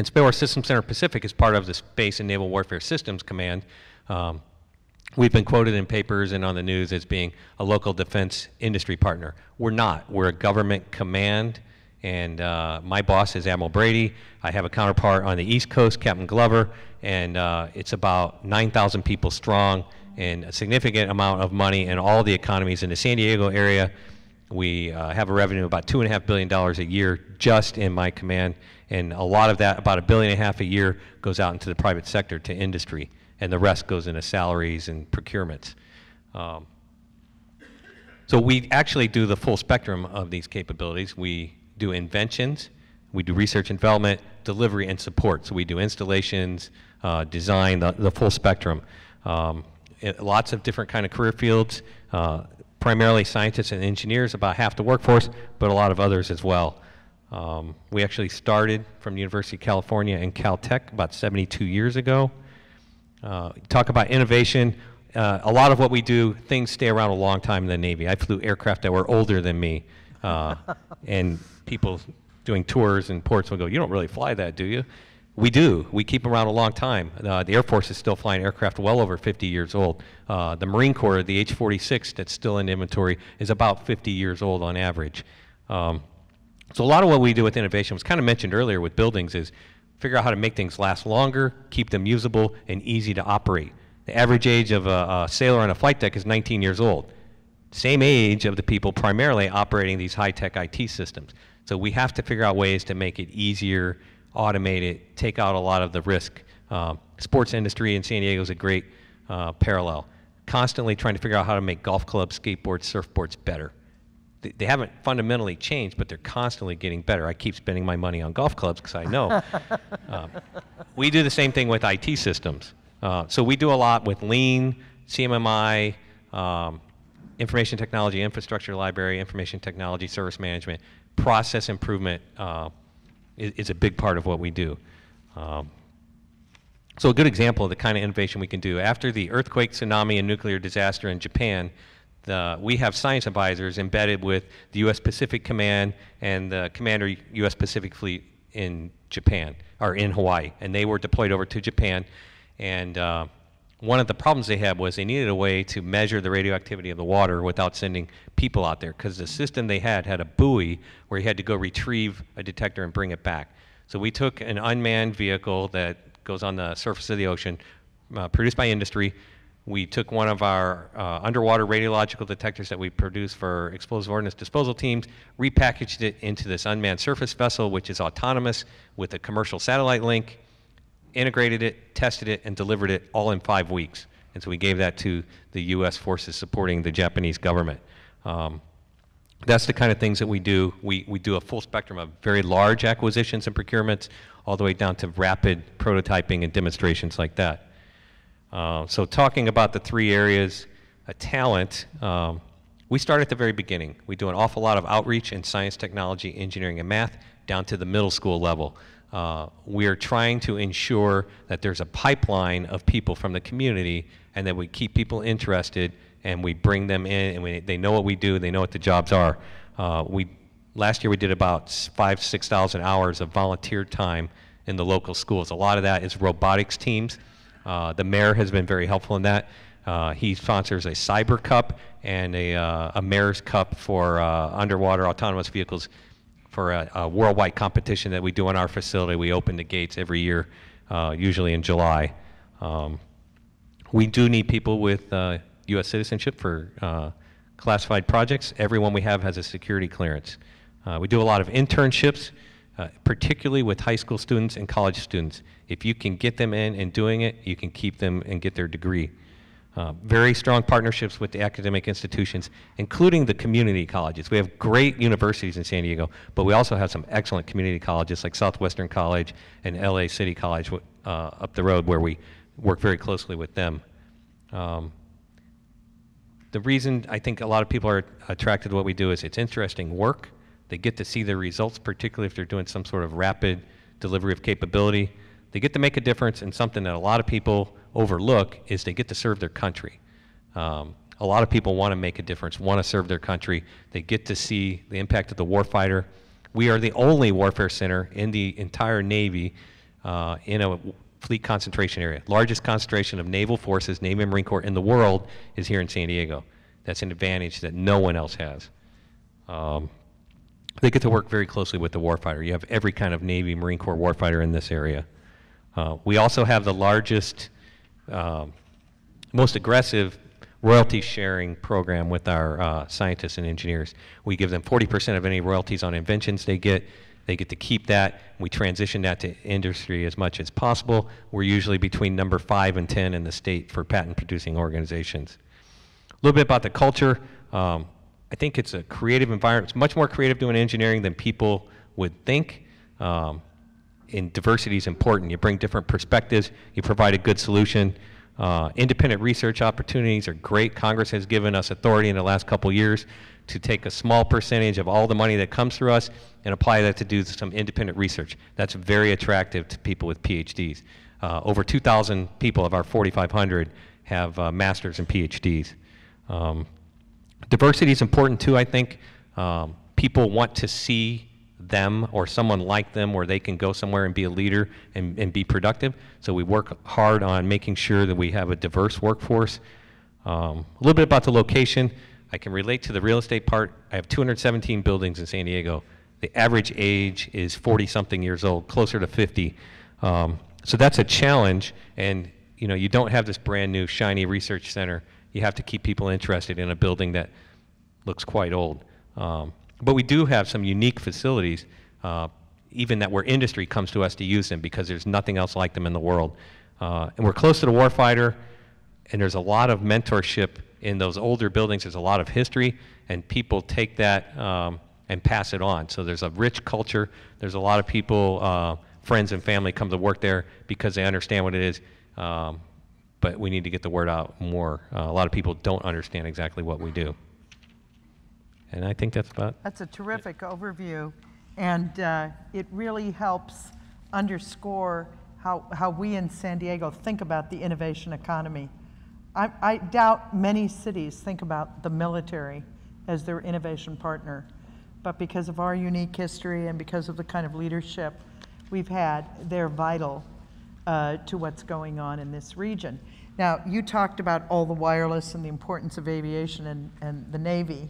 Space War Systems Center Pacific is part of the Space and Naval Warfare Systems Command. We've been quoted in papers and on the news as being a local defense industry partner. We're not. We're a government command, and my boss is Admiral Brady. I have a counterpart on the East Coast, Captain Glover, and it's about 9,000 people strong and a significant amount of money in all the economies in the San Diego area. We have a revenue of about $2.5 billion a year just in my command, and a lot of that, about $1.5 billion a year, goes out into the private sector to industry, and the rest goes into salaries and procurements. So we actually do the full spectrum of these capabilities. We do inventions, we do research and development, delivery, and support. So we do installations, design, the full spectrum. Lots of different kind of career fields, primarily scientists and engineers, about half the workforce, but a lot of others as well. We actually started from the University of California and Caltech about 72 years ago. Talk about innovation. A lot of what we do, things stay around a long time in the Navy. I flew aircraft that were older than me, and people doing tours in ports will go, "You don't really fly that, do you?" We do. We keep them around a long time. The Air Force is still flying aircraft well over 50 years old. The Marine Corps, the H-46 that's still in inventory, is about 50 years old on average. So a lot of what we do with innovation was kind of mentioned earlier with buildings is figure out how to make things last longer, keep them usable, and easy to operate. The average age of a sailor on a flight deck is 19 years old. Same age of the people primarily operating these high-tech IT systems. So we have to figure out ways to make it easier, automate it, take out a lot of the risk. Sports industry in San Diego is a great parallel. Constantly trying to figure out how to make golf clubs, skateboards, surfboards better. They haven't fundamentally changed, but they're constantly getting better. I keep spending my money on golf clubs because I know. We do the same thing with IT systems. So we do a lot with Lean, CMMI, information technology, infrastructure library, information technology, service management. Process improvement is a big part of what we do. So a good example of the kind of innovation we can do. After the earthquake, tsunami, and nuclear disaster in Japan, we have science advisors embedded with the U.S. Pacific Command and the Commander U.S. Pacific Fleet in Japan, or in Hawaii. And they were deployed over to Japan. And one of the problems they had was they needed a way to measure the radioactivity of the water without sending people out there, because the system they had a buoy where you had to go retrieve a detector and bring it back. So we took an unmanned vehicle that goes on the surface of the ocean, produced by industry. We took one of our underwater radiological detectors that we produce for explosive ordnance disposal teams, repackaged it into this unmanned surface vessel, which is autonomous with a commercial satellite link, integrated it, tested it, and delivered it all in 5 weeks. And so we gave that to the U.S. forces supporting the Japanese government. That's the kind of things that we do. We do a full spectrum of very large acquisitions and procurements, all the way down to rapid prototyping and demonstrations like that. So talking about the 3 areas, talent, we start at the very beginning. We do an awful lot of outreach in science, technology, engineering, and math down to the middle school level. We are trying to ensure that there's a pipeline of people from the community, and that we keep people interested, and we bring them in, and they know what we do, they know what the jobs are. Last year we did about 5,000 to 6,000 hours of volunteer time in the local schools. A lot of that is robotics teams. The mayor has been very helpful in that. He sponsors a cyber cup and a mayor's cup for underwater autonomous vehicles for a worldwide competition that we do in our facility. We open the gates every year, usually in July. We do need people with U.S. citizenship for classified projects. Everyone we have has a security clearance. We do a lot of internships, particularly with high school students and college students. If you can get them in and doing it, you can keep them and get their degree. Very strong partnerships with the academic institutions, including the community colleges. We have great universities in San Diego, but we also have some excellent community colleges like Southwestern College and LA City College up the road, where we work very closely with them. The reason I think a lot of people are attracted to what we do is it's interesting work. They get to see the results, particularly if they're doing some sort of rapid delivery of capability. They get to make a difference, and something that a lot of people overlook is they get to serve their country. A lot of people want to make a difference, want to serve their country. They get to see the impact of the warfighter. We are the only warfare center in the entire Navy in a fleet concentration area. Largest concentration of naval forces, Navy and Marine Corps in the world is here in San Diego. That's an advantage that no one else has. They get to work very closely with the warfighter. You have every kind of Navy, Marine Corps warfighter in this area. We also have the largest, most aggressive royalty sharing program with our scientists and engineers. We give them 40% of any royalties on inventions they get. They get to keep that. We transition that to industry as much as possible. We're usually between number 5 and 10 in the state for patent producing organizations. A little bit about the culture. I think it's a creative environment. It's much more creative doing engineering than people would think. And diversity is important. You bring different perspectives. You provide a good solution. Independent research opportunities are great. Congress has given us authority in the last couple years to take a small percentage of all the money that comes through us and apply that to do some independent research. That's very attractive to people with PhDs. Over 2,000 people of our 4,500 have masters and PhDs. Diversity is important too, I think. People want to see them or someone like them where they can go somewhere and be a leader and be productive. So we work hard on making sure that we have a diverse workforce. A little bit about the location. I can relate to the real estate part. I have 217 buildings in San Diego. The average age is 40-something years old, closer to 50. So that's a challenge, and you know, you don't have this brand new shiny research center. You have to keep people interested in a building that looks quite old. But we do have some unique facilities, even that where industry comes to us to use them because there's nothing else like them in the world. And we're close to the warfighter, and there's a lot of mentorship in those older buildings. There's a lot of history, and people take that and pass it on. So there's a rich culture. There's a lot of people, friends and family come to work there because they understand what it is. But we need to get the word out more. A lot of people don't understand exactly what we do. And I think that's about. That's a terrific overview, and it really helps underscore how we in San Diego think about the innovation economy. I doubt many cities think about the military as their innovation partner, but because of our unique history and because of the kind of leadership we've had, they're vital to what's going on in this region. Now, you talked about all the wireless and the importance of aviation and the Navy.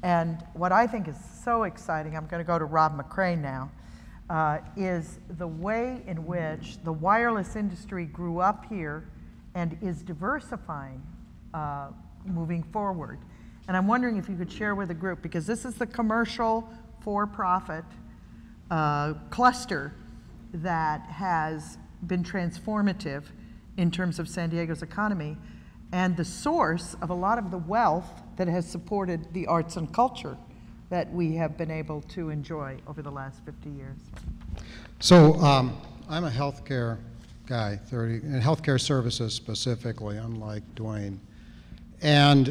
And what I think is so exciting, I'm going to go to Rob McCray now, is the way in which the wireless industry grew up here and is diversifying moving forward. And I'm wondering if you could share with the group, because this is the commercial for-profit cluster that has been transformative in terms of San Diego's economy and the source of a lot of the wealth that has supported the arts and culture that we have been able to enjoy over the last 50 years. So I'm a healthcare guy, in healthcare services specifically, unlike Dwayne. And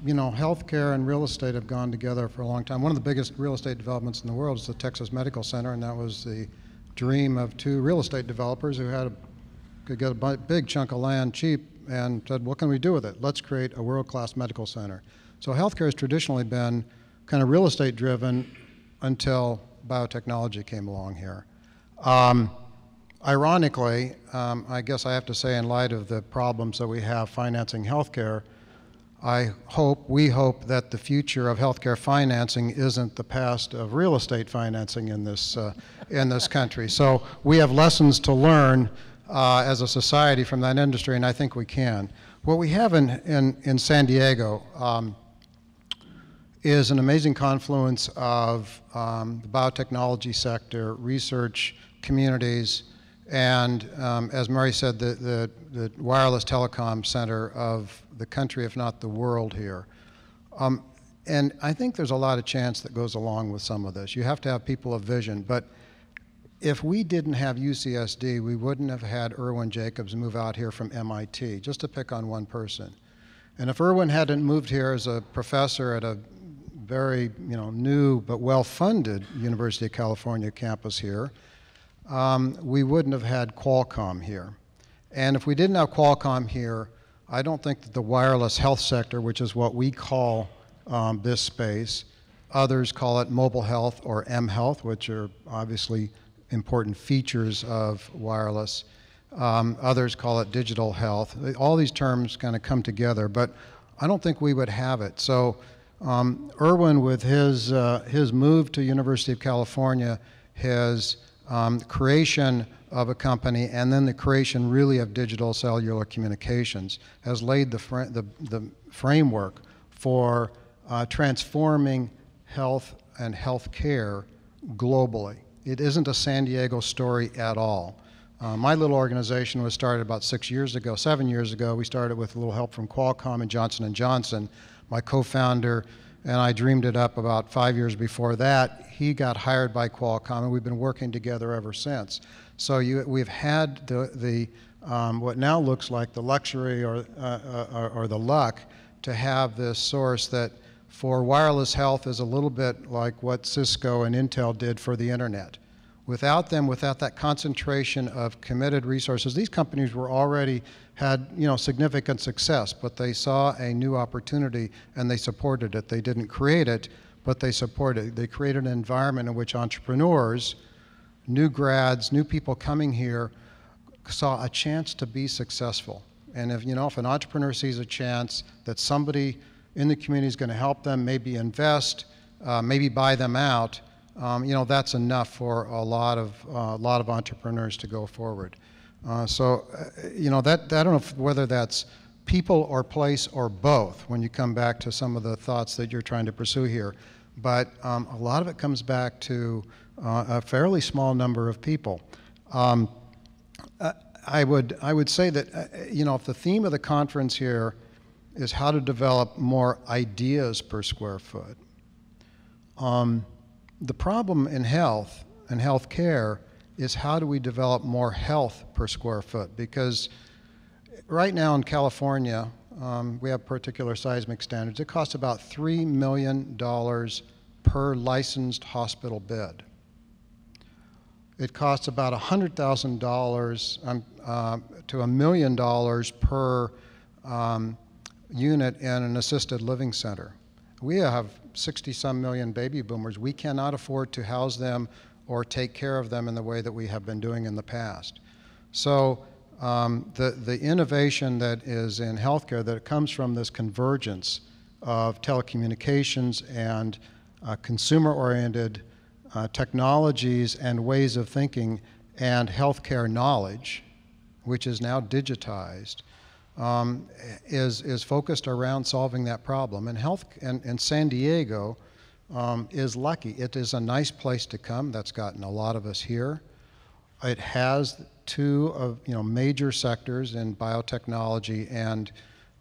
you know, healthcare and real estate have gone together for a long time. One of the biggest real estate developments in the world is the Texas Medical Center, and that was the dream of two real estate developers who could get a big chunk of land cheap and said, what can we do with it? Let's create a world-class medical center. So healthcare has traditionally been kind of real estate driven until biotechnology came along here. Ironically, I guess I have to say, in light of the problems that we have financing healthcare, we hope that the future of healthcare financing isn't the past of real estate financing in this country. So we have lessons to learn as a society from that industry, and I think we can. What we have in San Diego is an amazing confluence of the biotechnology sector, research communities, and as Mary said, the wireless telecom center of the country, if not the world here. And I think there's a lot of chance that goes along with some of this. You have to have people of vision, but if we didn't have UCSD, we wouldn't have had Irwin Jacobs move out here from MIT, just to pick on one person. And if Irwin hadn't moved here as a professor at a very new but well-funded University of California campus here, we wouldn't have had Qualcomm here. And if we didn't have Qualcomm here, I don't think that the wireless health sector, which is what we call this space, others call it mobile health or M-health, which are obviously important features of wireless. Others call it digital health. All these terms kind of come together, but I don't think we would have it. So Irwin, with his move to University of California, his creation of a company, and then the creation really of digital cellular communications, has laid the framework for transforming health and health care globally. It isn't a San Diego story at all. My little organization was started about 7 years ago. We started with a little help from Qualcomm and Johnson & Johnson. My co-founder and I dreamed it up about 5 years before that. He got hired by Qualcomm, and we've been working together ever since. So we've had the what now looks like the luxury or the luck to have this source that for wireless health is a little bit like what Cisco and Intel did for the internet. Without them, without that concentration of committed resources, these companies were already had significant success, but they saw a new opportunity and they supported it. They didn't create it, but they supported it. They created an environment in which entrepreneurs, new grads, new people coming here saw a chance to be successful. And if an entrepreneur sees a chance that somebody in the community is going to help them, maybe invest, maybe buy them out, that's enough for a lot of entrepreneurs to go forward. You know, I don't know whether that's people or place or both when you come back to some of the thoughts that you're trying to pursue here. But a lot of it comes back to a fairly small number of people. I would say that, you know, if the theme of the conference here is how to develop more ideas per square foot, the problem in health and healthcare is how do we develop more health per square foot? Because right now in California, we have particular seismic standards. It costs about $3 million per licensed hospital bed. It costs about $100,000 to $1 million per unit in an assisted living center. We have 60-some million baby boomers. We cannot afford to house them or take care of them in the way that we have been doing in the past. So the innovation that is in healthcare that comes from this convergence of telecommunications and consumer-oriented technologies and ways of thinking and healthcare knowledge, which is now digitized, is focused around solving that problem. And San Diego is lucky. It is a nice place to come. That's gotten a lot of us here. It has two of major sectors in biotechnology and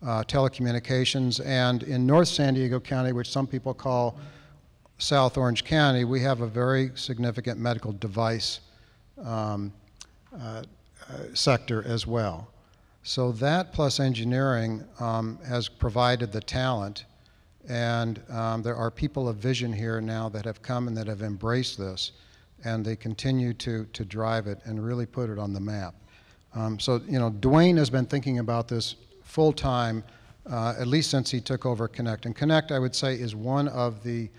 telecommunications. And in North San Diego County, which some people call South Orange County, we have a very significant medical device sector as well. So that plus engineering has provided the talent, and there are people of vision here now that have come and that have embraced this, and they continue to drive it and really put it on the map. So Dwayne has been thinking about this full time, at least since he took over Connect. And Connect, I would say, is one of the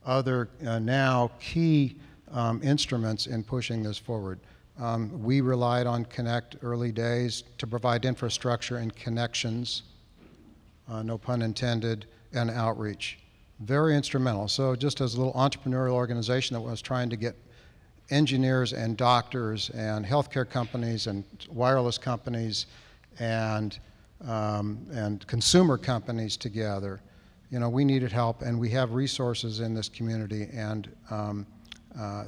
other now key instruments in pushing this forward. We relied on Connect early days to provide infrastructure and connections, no pun intended, and outreach. Very instrumental. So just as a little entrepreneurial organization that was trying to get engineers and doctors and healthcare companies and wireless companies and consumer companies together, we needed help, and we have resources in this community, and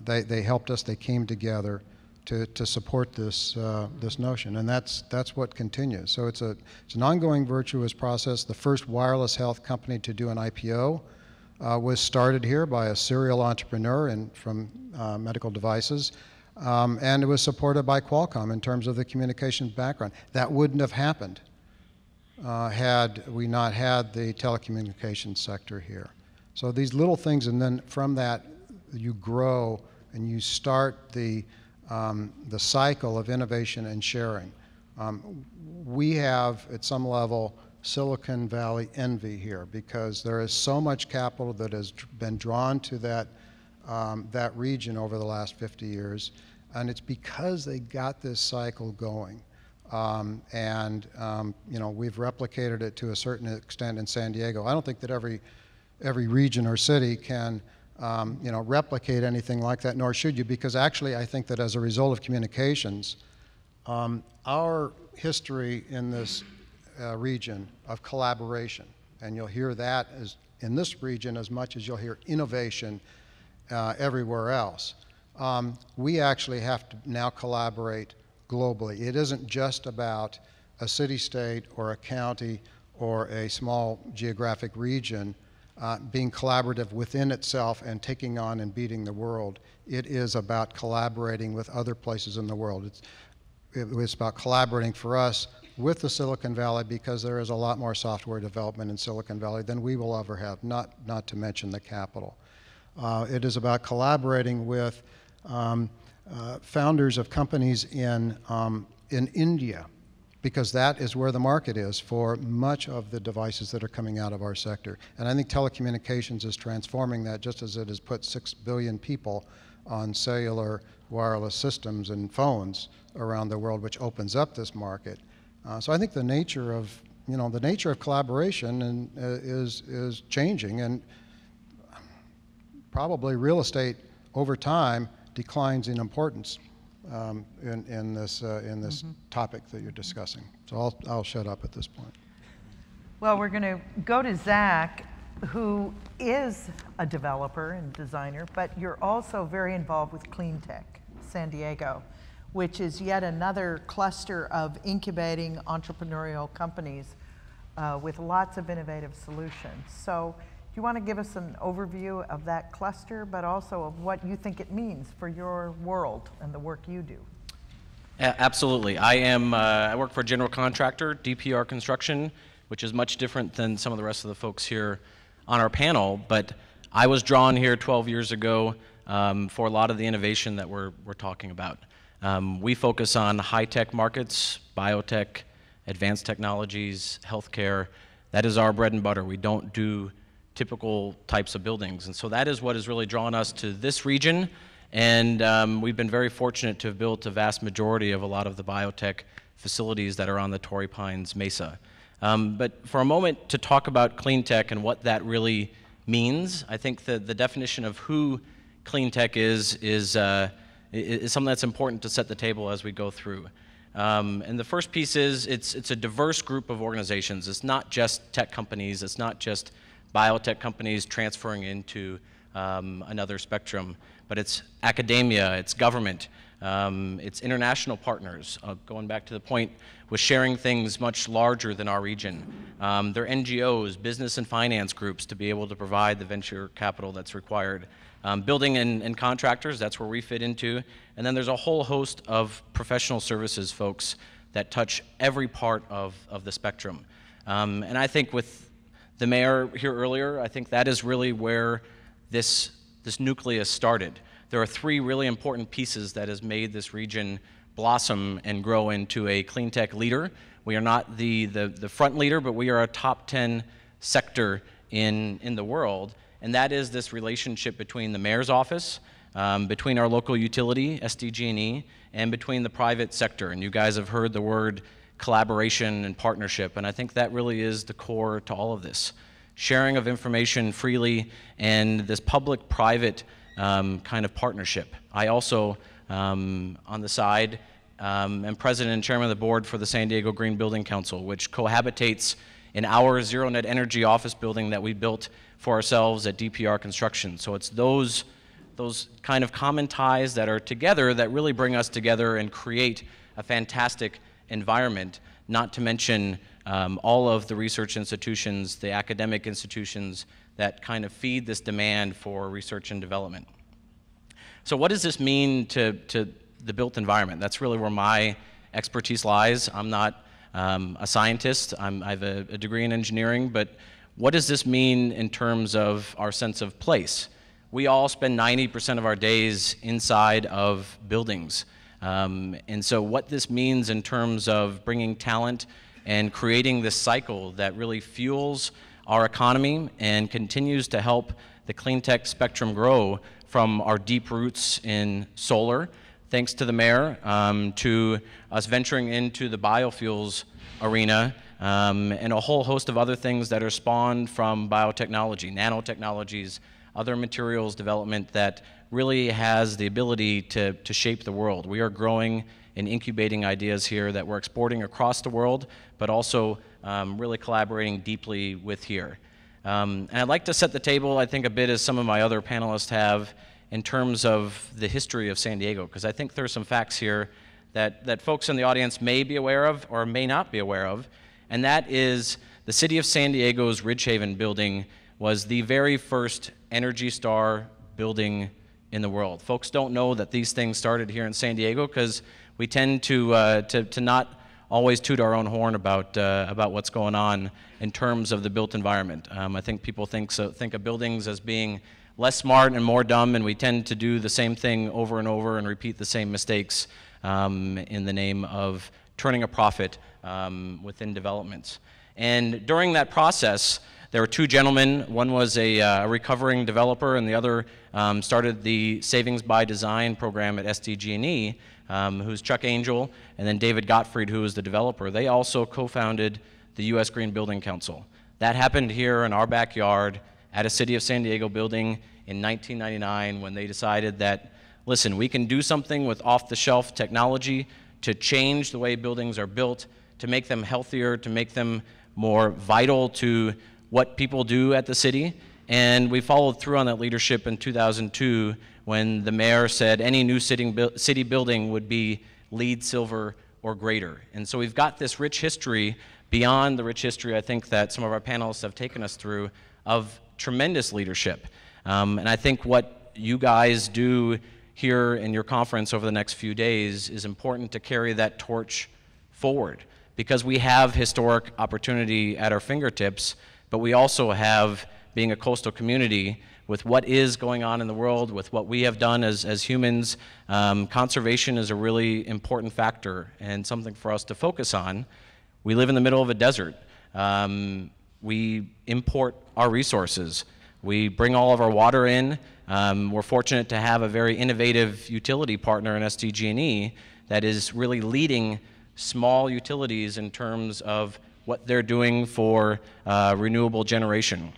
they helped us. They came together to support this this notion, and that's what continues. So it's an ongoing virtuous process. The first wireless health company to do an IPO was started here by a serial entrepreneur from medical devices, and it was supported by Qualcomm in terms of the communications background. That wouldn't have happened had we not had the telecommunications sector here. So these little things, and then from that you grow and you start the cycle of innovation and sharing. We have, at some level, Silicon Valley envy here because there is so much capital that has been drawn to that region over the last 50 years, and it's because they got this cycle going. We've replicated it to a certain extent in San Diego. I don't think that every region or city can replicate anything like that, nor should you, because actually I think that as a result of communications, our history in this region of collaboration, and you'll hear that in this region as much as you'll hear innovation everywhere else, we actually have to now collaborate globally. It isn't just about a city-state or a county or a small geographic region being collaborative within itself and taking on and beating the world. It is about collaborating with other places in the world. It's about collaborating for us with the Silicon Valley because there is a lot more software development in Silicon Valley than we will ever have, not to mention the capital. It is about collaborating with founders of companies in India, because that is where the market is for much of the devices that are coming out of our sector. And I think telecommunications is transforming that, just as it has put 6 billion people on cellular wireless systems and phones around the world, which opens up this market. So I think the nature of collaboration is changing, and probably real estate over time declines in importance in this topic that you're discussing. So I'll shut up at this point. Well, we're going to go to Zach, who is a developer and designer, but you're also very involved with Clean Tech San Diego, which is yet another cluster of incubating entrepreneurial companies with lots of innovative solutions. So do you want to give us an overview of that cluster, but also of what you think it means for your world and the work you do? Absolutely. I work for a general contractor, DPR Construction, which is much different than some of the rest of the folks here on our panel, but I was drawn here 12 years ago for a lot of the innovation that we're talking about. We focus on high-tech markets, biotech, advanced technologies, healthcare. That is our bread and butter. We don't do typical types of buildings, and so that is what has really drawn us to this region, and we've been very fortunate to have built a vast majority of a lot of the biotech facilities that are on the Torrey Pines Mesa. But for a moment to talk about clean tech and what that really means, I think the definition of who clean tech is something that's important to set the table as we go through. And the first piece is it's a diverse group of organizations. It's not just tech companies. It's not just biotech companies transferring into another spectrum, but it's academia, it's government, it's international partners, going back to the point with sharing things much larger than our region. They're NGOs, business and finance groups to be able to provide the venture capital that's required. Building and contractors, that's where we fit into. And then there's a whole host of professional services folks that touch every part of the spectrum. And I think with the mayor here earlier, I think that is really where this nucleus started. There are three really important pieces that has made this region blossom and grow into a clean tech leader. We are not the front leader, but we are a top 10 sector in the world, and that is this relationship between the mayor's office, between our local utility, SDG&E, and between the private sector. And you guys have heard the word collaboration and partnership, and I think that really is the core to all of this. Sharing of information freely and this public-private kind of partnership. I also, on the side, am president and chairman of the board for the San Diego Green Building Council, which cohabitates in our zero net energy office building that we built for ourselves at DPR Construction. So it's those kind of common ties that are together that really bring us together and create a fantastic environment, not to mention all of the research institutions, the academic institutions that kind of feed this demand for research and development. So what does this mean to the built environment? That's really where my expertise lies. I'm not a scientist. I have a degree in engineering, but what does this mean in terms of our sense of place? We all spend 90% of our days inside of buildings. And so what this means in terms of bringing talent and creating this cycle that really fuels our economy and continues to help the clean tech spectrum grow from our deep roots in solar, thanks to the mayor, to us venturing into the biofuels arena, and a whole host of other things that are spawned from biotechnology, nanotechnologies, other materials development that really has the ability to shape the world. We are growing and incubating ideas here that we're exporting across the world, but also really collaborating deeply with here. And I'd like to set the table, I think, a bit as some of my other panelists have in terms of the history of San Diego, because I think there's some facts here that folks in the audience may be aware of or may not be aware of, and that is the city of San Diego's Ridgehaven building was the very first Energy Star building in the world. Folks don't know that these things started here in San Diego because we tend to not always toot our own horn about what's going on in terms of the built environment. I think people think of buildings as being less smart and more dumb, and we tend to do the same thing over and over and repeat the same mistakes in the name of turning a profit within developments. And during that process, there were two gentlemen. One was a recovering developer, and the other started the Savings by Design program at SDG&E, who's Chuck Angel, and then David Gottfried, who was the developer. They also co-founded the U.S. Green Building Council. That happened here in our backyard at a City of San Diego building in 1999 when they decided that listen, we can do something with off-the-shelf technology to change the way buildings are built, to make them healthier, to make them more vital to what people do at the city. And we followed through on that leadership in 2002 when the mayor said any new city building would be LEED Silver or greater. And so we've got this rich history beyond the rich history I think that some of our panelists have taken us through of tremendous leadership. And I think what you guys do here in your conference over the next few days is important to carry that torch forward, because we have historic opportunity at our fingertips, but we also have, being a coastal community, with what is going on in the world, with what we have done as humans, conservation is a really important factor and something for us to focus on. We live in the middle of a desert. We import our resources. We bring all of our water in. We're fortunate to have a very innovative utility partner in SDG&E that is really leading small utilities in terms of what they're doing for renewable generation.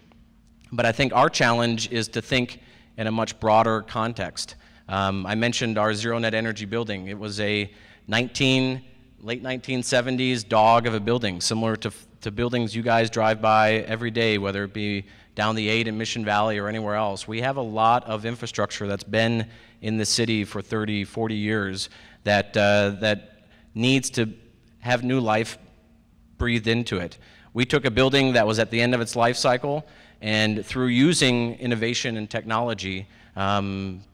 But I think our challenge is to think in a much broader context. I mentioned our zero net energy building. It was a late 1970s dog of a building, similar to buildings you guys drive by every day, whether it be down the 8 in Mission Valley or anywhere else. We have a lot of infrastructure that's been in the city for 30, 40 years that needs to have new life breathed into it. We took a building that was at the end of its life cycle, and through using innovation and technology,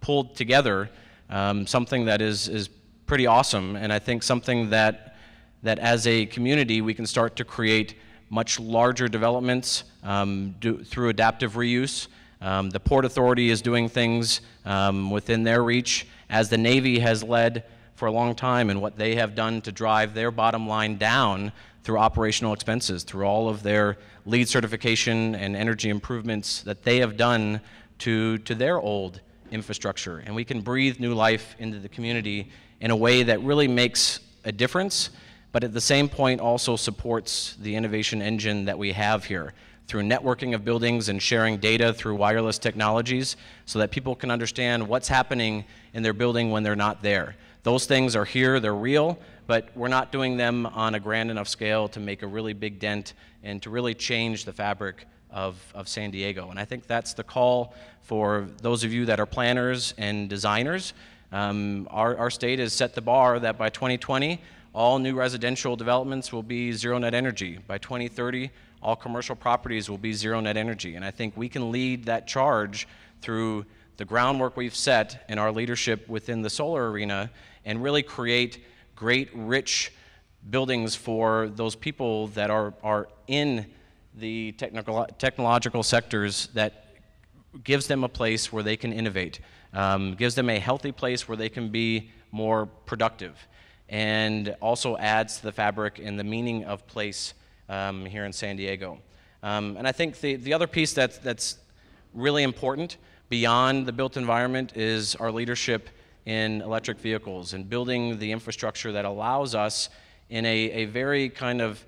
pulled together something that is pretty awesome, and I think something that as a community we can start to create much larger developments through adaptive reuse. The Port Authority is doing things within their reach, as the Navy has led for a long time in what they have done to drive their bottom line down through operational expenses, through all of their LEED certification and energy improvements that they have done to their old infrastructure. And we can breathe new life into the community in a way that really makes a difference, but at the same point also supports the innovation engine that we have here through networking of buildings and sharing data through wireless technologies so that people can understand what's happening in their building when they're not there. Those things are here, they're real, but we're not doing them on a grand enough scale to make a really big dent and to really change the fabric of San Diego. And I think that's the call for those of you that are planners and designers. Our state has set the bar that by 2020, all new residential developments will be zero net energy. By 2030, all commercial properties will be zero net energy. And I think we can lead that charge through the groundwork we've set in our leadership within the solar arena and really create great, rich buildings for those people that are in the technological sectors, that gives them a place where they can innovate, gives them a healthy place where they can be more productive, and also adds to the fabric and the meaning of place here in San Diego. And I think the other piece that's really important beyond the built environment is our leadership in electric vehicles and building the infrastructure that allows us in a very kind of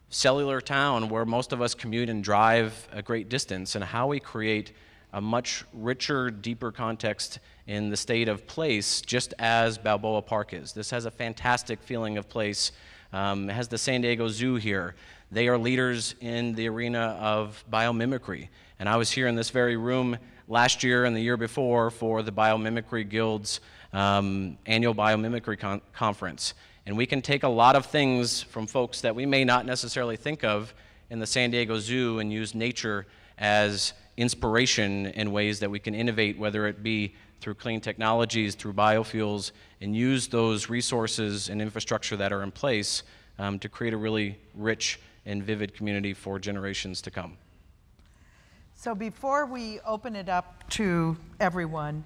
cellular town where most of us commute and drive a great distance, and how we create a much richer, deeper context in the state of place, just as Balboa Park is. This has a fantastic feeling of place. It has the San Diego Zoo here. They are leaders in the arena of biomimicry. And I was here in this very room last year and the year before for the Biomimicry Guild's annual biomimicry conference. And we can take a lot of things from folks that we may not necessarily think of in the San Diego Zoo and use nature as inspiration in ways that we can innovate, whether it be through clean technologies, through biofuels, and use those resources and infrastructure that are in place to create a really rich and vivid community for generations to come. So before we open it up to everyone,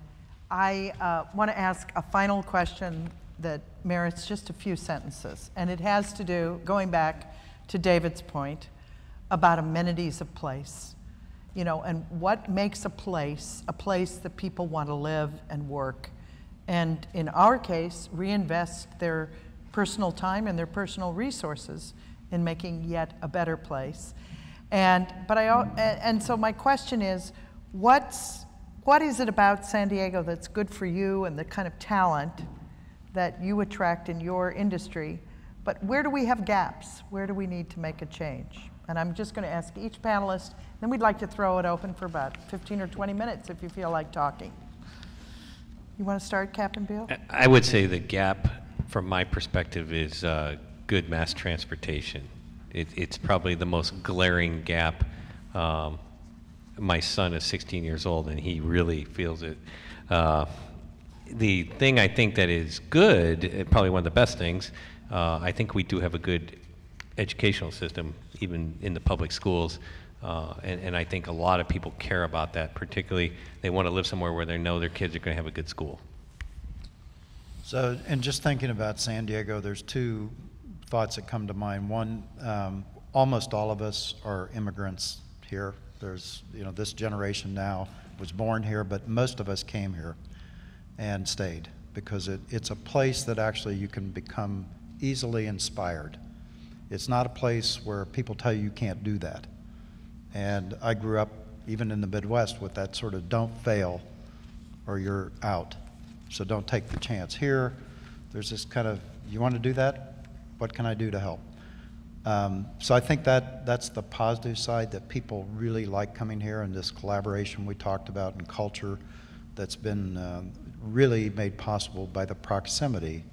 I want to ask a final question that merits just a few sentences. And it has to do, going back to David's point, about amenities of place. You know, and what makes a place that people want to live and work. And in our case, reinvest their personal time and their personal resources in making yet a better place. And so my question is, what what is it about San Diego that's good for you and the kind of talent that you attract in your industry? But where do we have gaps? Where do we need to make a change? And I'm just going to ask each panelist, then we'd like to throw it open for about 15 or 20 minutes if you feel like talking. You want to start, Captain Beal? I would say the gap, from my perspective, is good mass transportation. It's probably the most glaring gap. My son is 16 years old, and he really feels it. The thing I think that is good, probably one of the best things, I think we do have a good educational system, even in the public schools. And I think a lot of people care about that, particularly they want to live somewhere where they know their kids are going to have a good school. So, and just thinking about San Diego, there's two thoughts that come to mind. One, almost all of us are immigrants here. There's, this generation now was born here, but most of us came here and stayed because it's a place that actually you can become easily inspired. It's not a place where people tell you can't do that. And I grew up, even in the Midwest, with that sort of don't fail or you're out. So don't take the chance. Here, there's this kind of, you want to do that? What can I do to help? So I think that's the positive side, that people really like coming here, and this collaboration we talked about and culture that's been really made possible by the proximity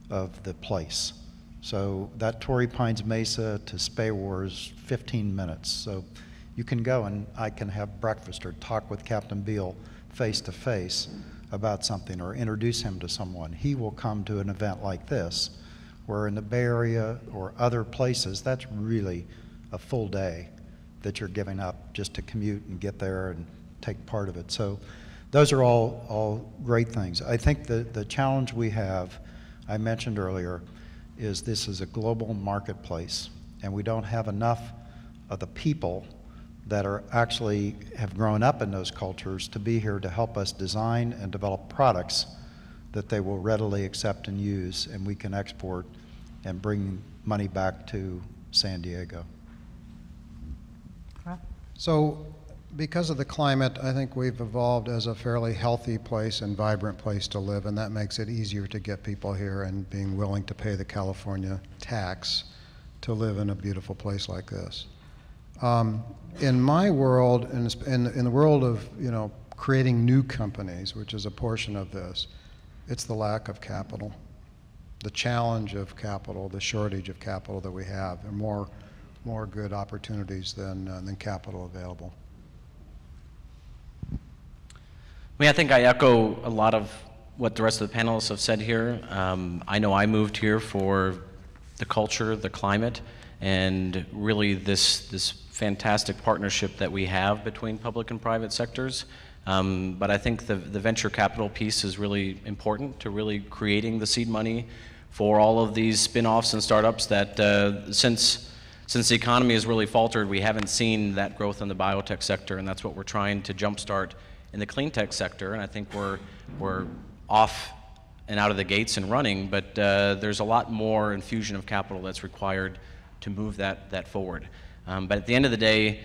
of the place. So that Torrey Pines Mesa to Spaywar is 15 minutes. So you can go and I can have breakfast or talk with Captain Beal face to face about something or introduce him to someone. He will come to an event like this, where in the Bay Area or other places, that's really a full day that you're giving up just to commute and get there and take part of it. So those are all great things. I think the challenge we have, I mentioned earlier, is this is a global marketplace, and we don't have enough of the people that are actually have grown up in those cultures to be here to help us design and develop products that they will readily accept and use, and we can export and bring money back to San Diego. So because of the climate, I think we've evolved as a fairly healthy place and vibrant place to live, and that makes it easier to get people here and being willing to pay the California tax to live in a beautiful place like this. In my world, in the world of creating new companies, which is a portion of this, it's the lack of capital, the challenge of capital, the shortage of capital that we have, and more good opportunities than capital available. I think I echo a lot of what the rest of the panelists have said here. I know I moved here for the culture, the climate, and really this fantastic partnership that we have between public and private sectors. But I think the venture capital piece is really important to really creating the seed money for all of these spin-offs and startups that since the economy has really faltered, we haven't seen that growth in the biotech sector, and that's what we're trying to jumpstart in the clean tech sector. And I think we're off and out of the gates and running, but there's a lot more infusion of capital that's required to move that forward. But at the end of the day,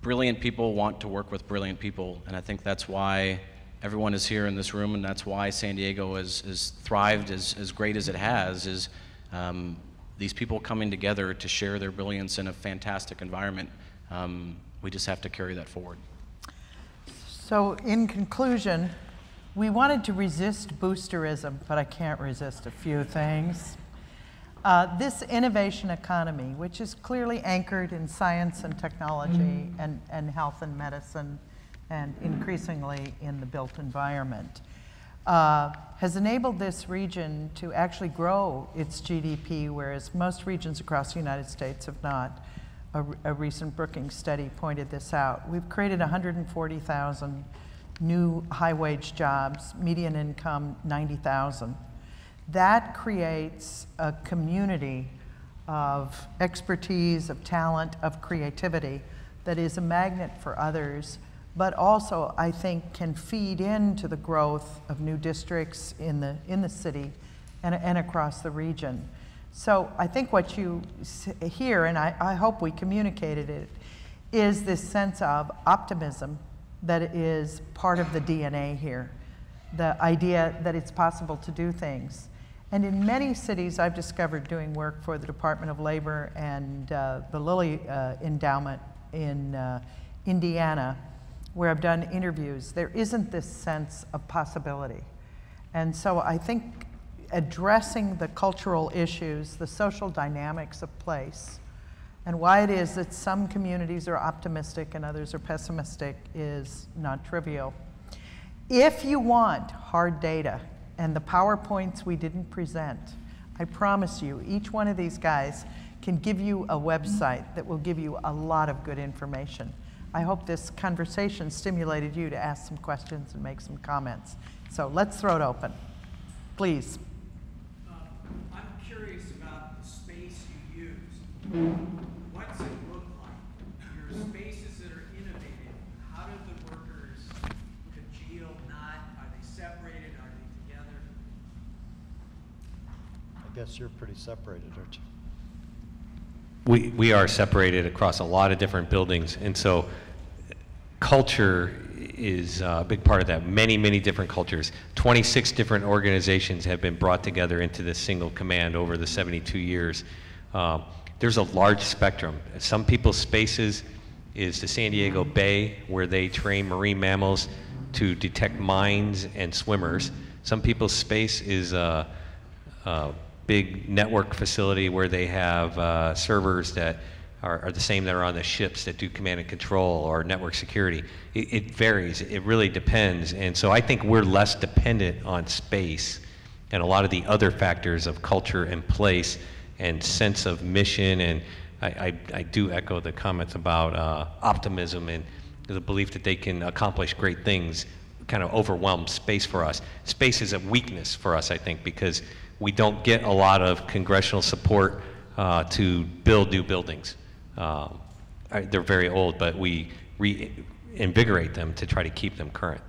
brilliant people want to work with brilliant people, and I think that's why everyone is here in this room, and that's why San Diego has thrived as great as it has, is these people coming together to share their brilliance in a fantastic environment. We just have to carry that forward. So in conclusion, we wanted to resist boosterism, but I can't resist a few things. This innovation economy, which is clearly anchored in science and technology and health and medicine, and increasingly in the built environment, has enabled this region to actually grow its GDP, whereas most regions across the United States have not. A recent Brookings study pointed this out. We've created 140,000 new high-wage jobs, median income 90,000. That creates a community of expertise, of talent, of creativity that is a magnet for others, but also, I think, can feed into the growth of new districts in the city and across the region. So I think what you hear, and I hope we communicated it, is this sense of optimism, that is part of the DNA here. The idea that it's possible to do things. And in many cities, I've discovered doing work for the Department of Labor and the Lilly Endowment in Indiana, where I've done interviews, there isn't this sense of possibility. And so I think addressing the cultural issues, the social dynamics of place, and why it is that some communities are optimistic and others are pessimistic is not trivial. If you want hard data and the PowerPoints we didn't present, I promise you, each one of these guys can give you a website that will give you a lot of good information. I hope this conversation stimulated you to ask some questions and make some comments. So let's throw it open. Please. I'm curious about the space you use. What's it look like? Your spaces that are innovative, how do the workers congeal, not? Are they separated? Are they together? I guess you're pretty separated, aren't you? We are separated across a lot of different buildings, and so culture is a big part of that. Many, many different cultures. 26 different organizations have been brought together into this single command over the 72 years. There's a large spectrum. Some people's spaces is the San Diego Bay, where they train marine mammals to detect mines and swimmers. Some people's space is a big network facility where they have servers that are the same that are on the ships that do command and control or network security. It varies. It really depends. And so I think we're less dependent on space and a lot of the other factors of culture and place and sense of mission. And I do echo the comments about optimism and the belief that they can accomplish great things kind of overwhelms space for us. Space is a weakness for us, I think, because we don't get a lot of congressional support to build new buildings. They're very old, but we reinvigorate them to try to keep them current.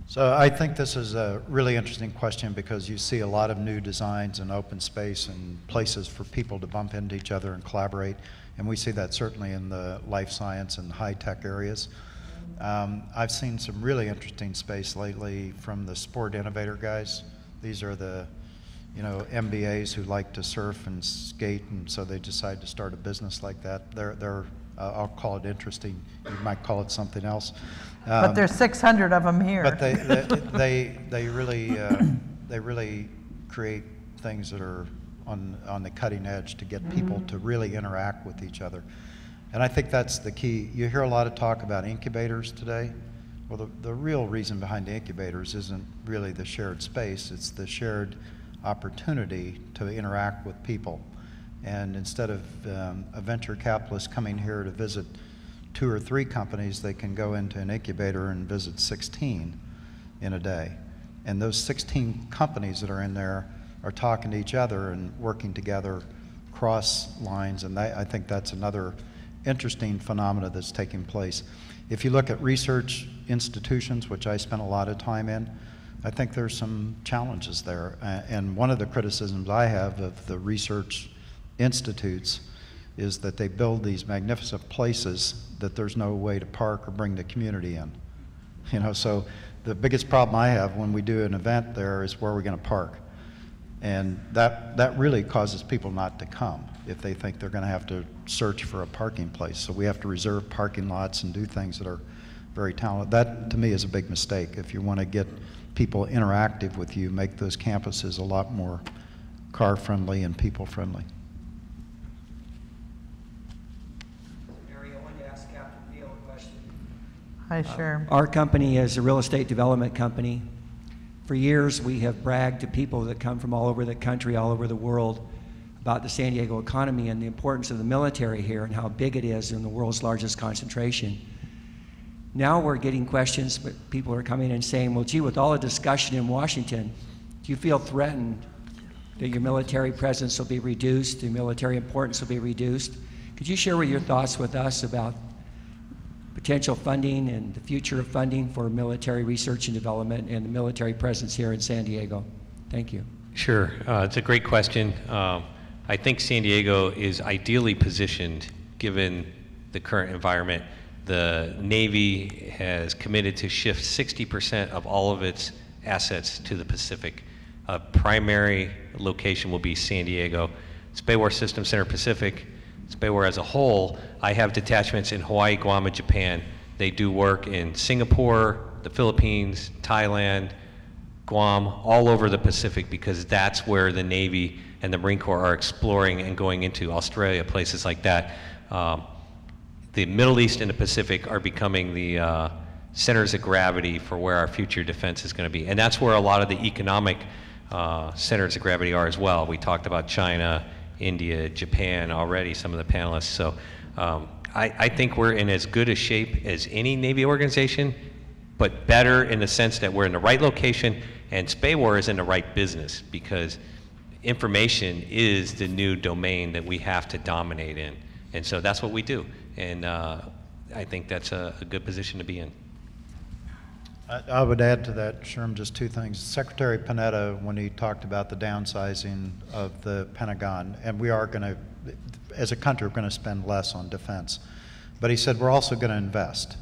So I think this is a really interesting question because you see a lot of new designs in open space and places for people to bump into each other and collaborate. And we see that certainly in the life science and high-tech areas. I've seen some really interesting space lately from the sport innovator guys. These are the, MBAs who like to surf and skate, and so they decide to start a business like that. They're I'll call it interesting. You might call it something else. But there's 600 of them here. But they really create things that are on the cutting edge to get people to really interact with each other. And I think that's the key. You hear a lot of talk about incubators today. Well, the real reason behind the incubators isn't really the shared space, it's the shared opportunity to interact with people. And instead of a venture capitalist coming here to visit 2 or 3 companies, they can go into an incubator and visit 16 in a day. And those 16 companies that are in there are talking to each other and working together cross lines, and I think that's another interesting phenomena that's taking place. If you look at research institutions, which I spent a lot of time in, I think there's some challenges there. And one of the criticisms I have of the research institutes is that they build these magnificent places that there's no way to park or bring the community in. So the biggest problem I have when we do an event there is where we're going to park. And that really causes people not to come if they think they're going to have to search for a parking place. So we have to reserve parking lots and do things that are very talented. That, to me, is a big mistake. If you want to get people interactive with you, make those campuses a lot more car-friendly and people-friendly. Mary, I wanted to ask Captain Field a question. Hi, sure. Our company is a real estate development company. For years, we have bragged to people that come from all over the country, all over the world, about the San Diego economy and the importance of the military here and how big it is in the world's largest concentration. Now we're getting questions, but people are coming and saying, well, gee, with all the discussion in Washington, do you feel threatened that your military presence will be reduced, the military importance will be reduced? Could you share your thoughts with us about potential funding and the future of funding for military research and development and the military presence here in San Diego? Thank you. Sure. It's a great question. I think San Diego is ideally positioned, given the current environment, the Navy has committed to shift 60% of all of its assets to the Pacific. A primary location will be San Diego. Spaywar Systems Center Pacific, Spaywar as a whole, I have detachments in Hawaii, Guam, and Japan. They do work in Singapore, the Philippines, Thailand, Guam, all over the Pacific, because that's where the Navy and the Marine Corps are exploring and going into. Australia, places like that. The Middle East and the Pacific are becoming the centers of gravity for where our future defense is going to be. And that's where a lot of the economic centers of gravity are as well. We talked about China, India, Japan already, some of the panelists. So I think we're in as good a shape as any Navy organization, but better in the sense that we're in the right location, and Spaywar is in the right business, because information is the new domain that we have to dominate in. And so that's what we do. And I think that's a good position to be in. I would add to that, Sherm, just two things. Secretary Panetta, when he talked about the downsizing of the Pentagon, and we are going to, as a country, we're going to spend less on defense. But he said we're also going to invest.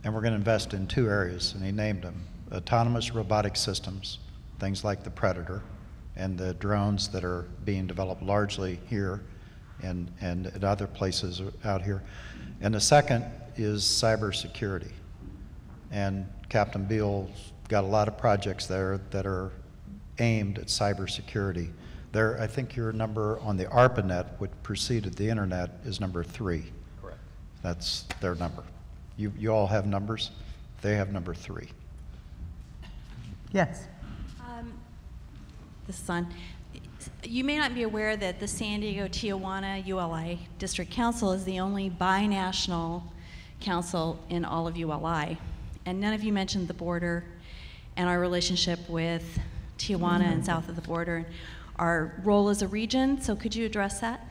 And we're going to invest in two areas, and he named them. Autonomous robotic systems, things like the Predator, and the drones that are being developed largely here and at other places out here. And the second is cybersecurity. And Captain Beale's got a lot of projects there that are aimed at cybersecurity. There, I think your number on the ARPANET, which preceded the internet, is number 3. Correct. That's their number. You all have numbers. They have number 3. Yes. This is on. You may not be aware that the San Diego Tijuana ULI District Council is the only binational council in all of ULI. And none of you mentioned the border and our relationship with Tijuana and south of the border, our role as a region. So could you address that?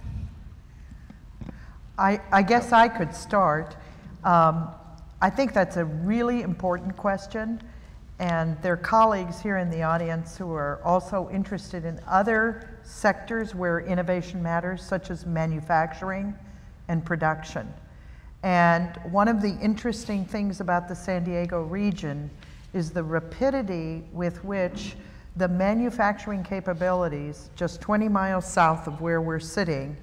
I guess I could start. I think that's a really important question, and there are colleagues here in the audience who are also interested in other sectors where innovation matters, such as manufacturing and production. And one of the interesting things about the San Diego region is the rapidity with which the manufacturing capabilities, just 20 miles south of where we're sitting,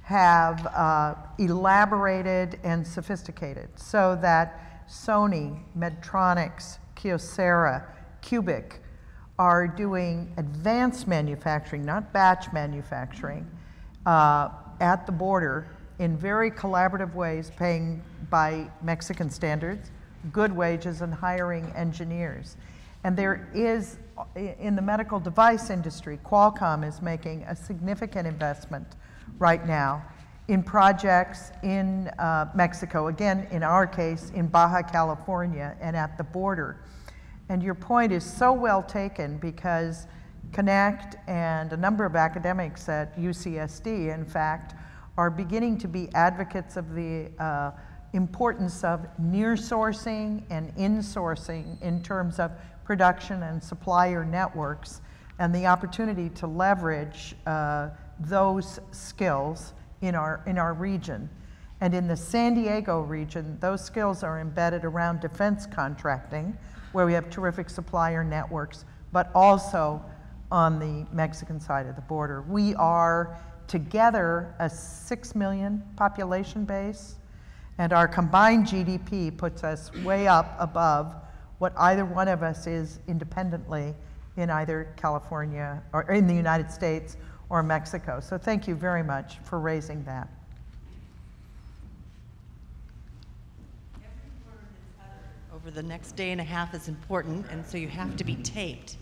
have elaborated and sophisticated, so that Sony, Medtronic, Kyocera, Cubic are doing advanced manufacturing, not batch manufacturing, at the border in very collaborative ways, paying by Mexican standards, good wages, and hiring engineers. And there is, in the medical device industry, Qualcomm is making a significant investment right now in projects in Mexico, again, in our case, in Baja California and at the border. And your point is so well taken, because Connect and a number of academics at UCSD, in fact, are beginning to be advocates of the importance of near-sourcing and in-sourcing in terms of production and supplier networks, and the opportunity to leverage those skills in our region. And in the San Diego region, those skills are embedded around defense contracting, where we have terrific supplier networks, but also on the Mexican side of the border. We are together a 6 million population base, and our combined GDP puts us way up above what either one of us is independently in either California or in the United States or Mexico. So thank you very much for raising that. Every word that's uttered over the next day and a half is important, and so you have to be taped.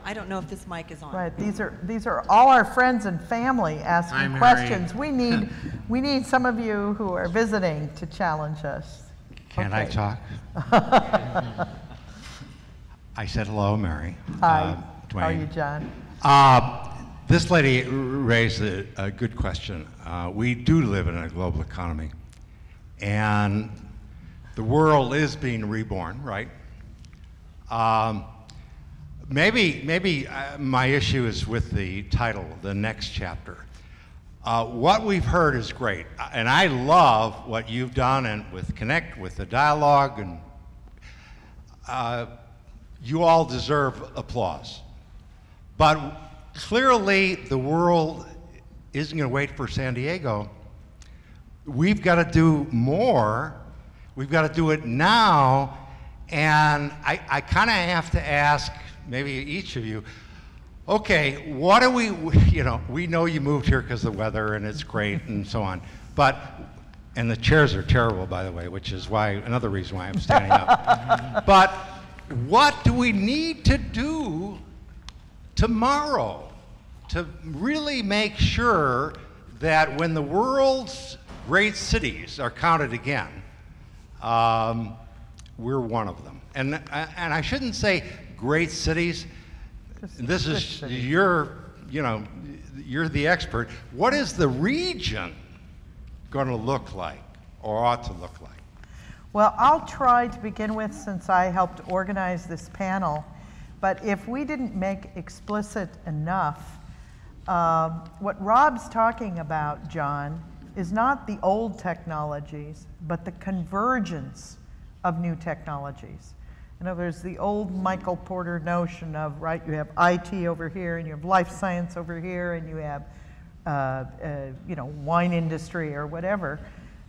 I don't know if this mic is on. Right, these are all our friends and family asking questions. We need some of you who are visiting to challenge us. Can I talk? I said hello, Mary. Hi. Dwayne. How are you, John? This lady raised a good question. We do live in a global economy, and the world is being reborn, right? Maybe my issue is with the title, The Next Chapter. What we've heard is great, and I love what you've done and with Connect, with the dialogue, and you all deserve applause. But clearly the world isn't going to wait for San Diego. We've got to do more. We've got to do it now. And I kind of have to ask, maybe each of you, okay, what do we know you moved here because of the weather and it's great and so on. And the chairs are terrible, by the way, which is another reason why I'm standing up. But what do we need to do tomorrow to really make sure that when the world's great cities are counted again, we're one of them? And I shouldn't say great cities. This is you're the expert. What is the region going to look like, or ought to look like? Well, I'll try to begin with, since I helped organize this panel. But if we didn't make explicit enough, what Rob's talking about, John, is not the old technologies, but the convergence of new technologies. In other words, the old Michael Porter notion of, right, you have IT over here, and you have life science over here, and you have, wine industry or whatever.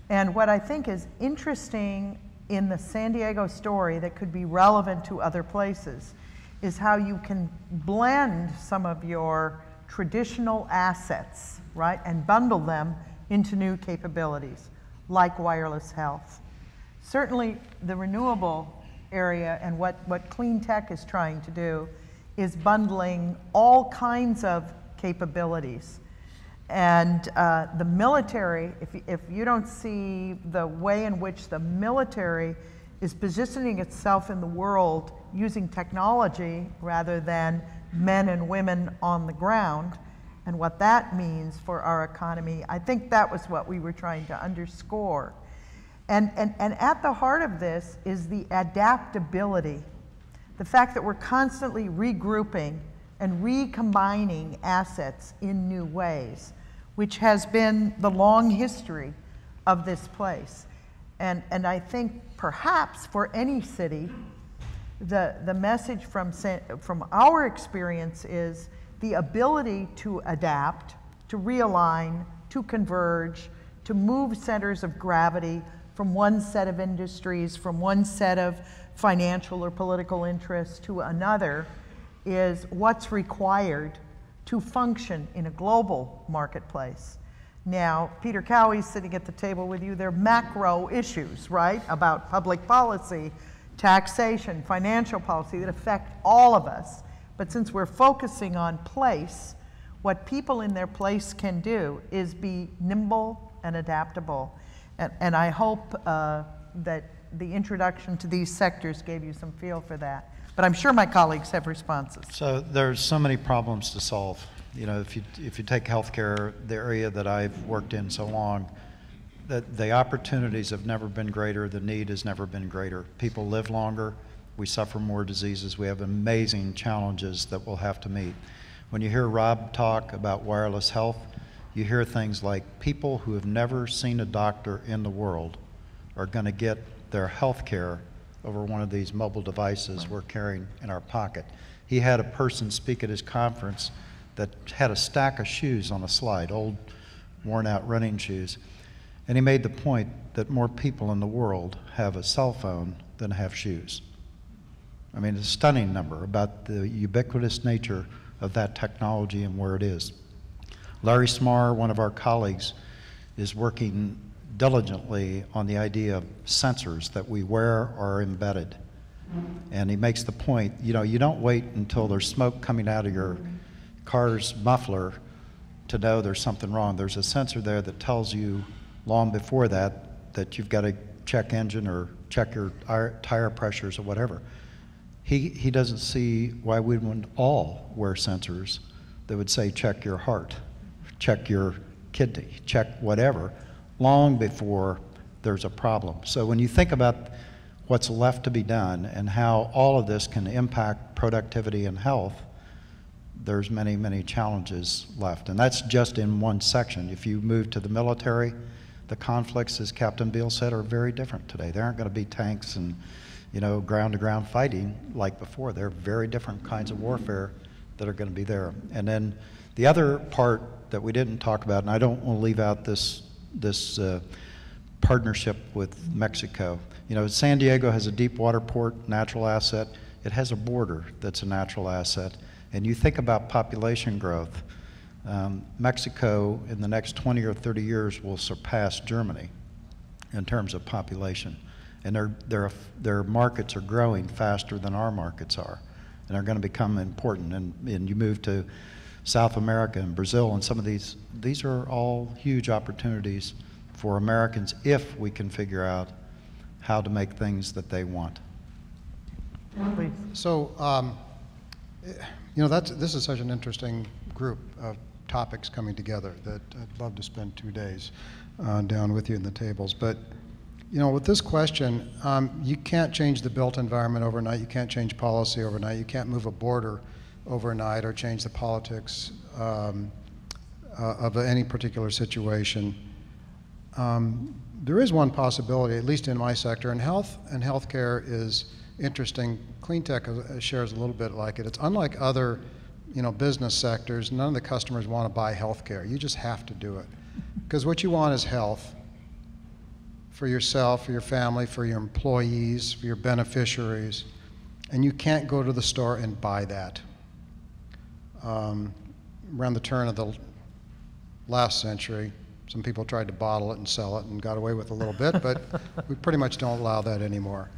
And what I think is interesting in the San Diego story that could be relevant to other places is how you can blend some of your traditional assets, right, and bundle them into new capabilities, like wireless health. Certainly the renewable area and what clean tech is trying to do is bundling all kinds of capabilities. And the military, if you don't see the way in which the military is positioning itself in the world using technology rather than men and women on the ground, and what that means for our economy, I think that was what we were trying to underscore. And at the heart of this is the adaptability, the fact that we're constantly regrouping and recombining assets in new ways, which has been the long history of this place. And I think perhaps for any city, the message from our experience is the ability to adapt, to realign, to converge, to move centers of gravity from one set of industries, from one set of financial or political interests to another, is what's required to function in a global marketplace. Now, Peter Cowie's sitting at the table with you. They're macro issues, right, about public policy, taxation, financial policy that affect all of us. But since we're focusing on place, what people in their place can do is be nimble and adaptable. And I hope that the introduction to these sectors gave you some feel for that. But I'm sure my colleagues have responses. So there's so many problems to solve. You know, if you take healthcare, the area that I've worked in so long, that the opportunities have never been greater, the need has never been greater. People live longer, we suffer more diseases, we have amazing challenges that we'll have to meet. When you hear Rob talk about wireless health, you hear things like people who have never seen a doctor in the world are going to get their health care over one of these mobile devices we're carrying in our pocket. He had a person speak at his conference that had a stack of shoes on a slide, old worn out running shoes. And he made the point that more people in the world have a cell phone than have shoes. I mean, it's a stunning number about the ubiquitous nature of that technology and where it is. Larry Smarr, one of our colleagues, is working diligently on the idea of sensors that we wear or are embedded. And he makes the point, you know, you don't wait until there's smoke coming out of your car's muffler to know there's something wrong. There's a sensor there that tells you long before that you've got to check engine or check your tire pressures or whatever. He doesn't see why we wouldn't all wear sensors that would say check your heart, check your kidney, check whatever, long before there's a problem. So when you think about what's left to be done and how all of this can impact productivity and health, there's many, many challenges left. And that's just in one section. If you move to the military, the conflicts, as Captain Beal said, are very different today. There aren't going to be tanks and, you know, ground-to-ground fighting like before. There are very different kinds of warfare that are going to be there. And then the other part that we didn't talk about, and I don't want to leave out this partnership with Mexico. You know, San Diego has a deep water port, natural asset. It has a border that's a natural asset. And you think about population growth, Mexico in the next 20 or 30 years will surpass Germany in terms of population. And their markets are growing faster than our markets are, and are going to become important. And you move to South America and Brazil, and some of these are all huge opportunities for Americans if we can figure out how to make things that they want. Please. So, you know, this is such an interesting group of topics coming together that I'd love to spend 2 days down with you in the tables. But, you know, with this question, you can't change the built environment overnight. You can't change policy overnight. You can't move a border overnight or change the politics of any particular situation. There is one possibility, at least in my sector, and healthcare is interesting. Clean tech shares a little bit like it. It's unlike other, you know, business sectors. None of the customers want to buy healthcare. You just have to do it, because what you want is health for yourself, for your family, for your employees, for your beneficiaries, and you can't go to the store and buy that. Around the turn of the last century, some people tried to bottle it and sell it and got away with a little bit, but we pretty much don't allow that anymore.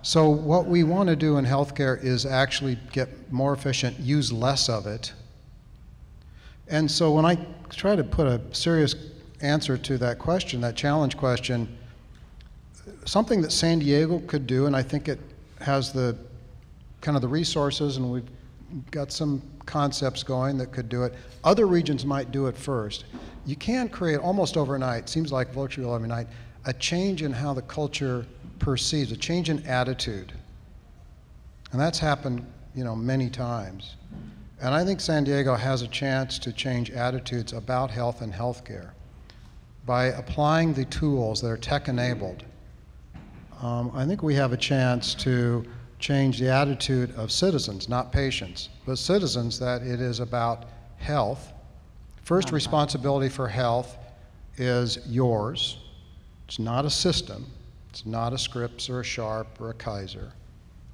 So what we want to do in healthcare is actually get more efficient, use less of it. And so when I try to put a serious answer to that question, that challenge question, something that San Diego could do, and I think it has the kind of the resources, and we've got some concepts going that could do it. Other regions might do it first. You can create almost overnight, seems like virtually overnight, a change in how the culture perceives, a change in attitude. And that's happened, you know, many times. And I think San Diego has a chance to change attitudes about health and healthcare by applying the tools that are tech-enabled. I think we have a chance to change the attitude of citizens, not patients, but citizens, that it is about health. First responsibility for health is yours. It's not a system. It's not a Scripps or a Sharp or a Kaiser.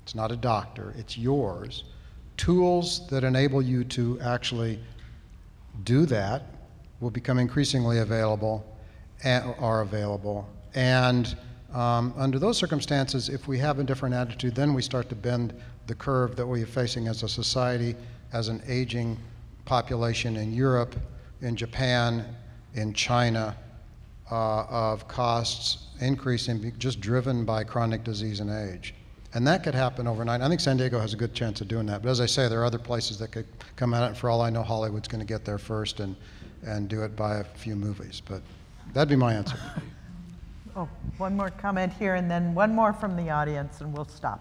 It's not a doctor. It's yours. Tools that enable you to actually do that will become increasingly available, are available. And under those circumstances, if we have a different attitude, then we start to bend the curve that we are facing as a society, as an aging population in Europe, in Japan, in China, of costs increasing, just driven by chronic disease and age. And that could happen overnight. I think San Diego has a good chance of doing that. But as I say, there are other places that could come at it. And for all I know, Hollywood's going to get there first and do it by a few movies. But that'd be my answer. Oh, one more comment here, and then one more from the audience, and we'll stop.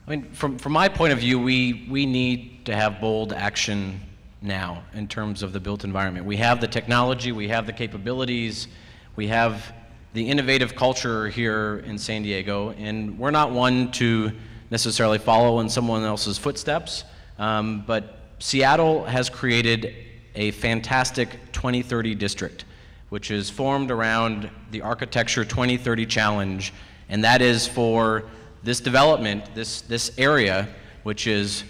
I mean, from my point of view, we need to have bold action now in terms of the built environment. We have the technology, we have the capabilities, we have the innovative culture here in San Diego, and we're not one to necessarily follow in someone else's footsteps, but Seattle has created a fantastic 2030 district, which is formed around the Architecture 2030 Challenge, and that is for this development, this area, which is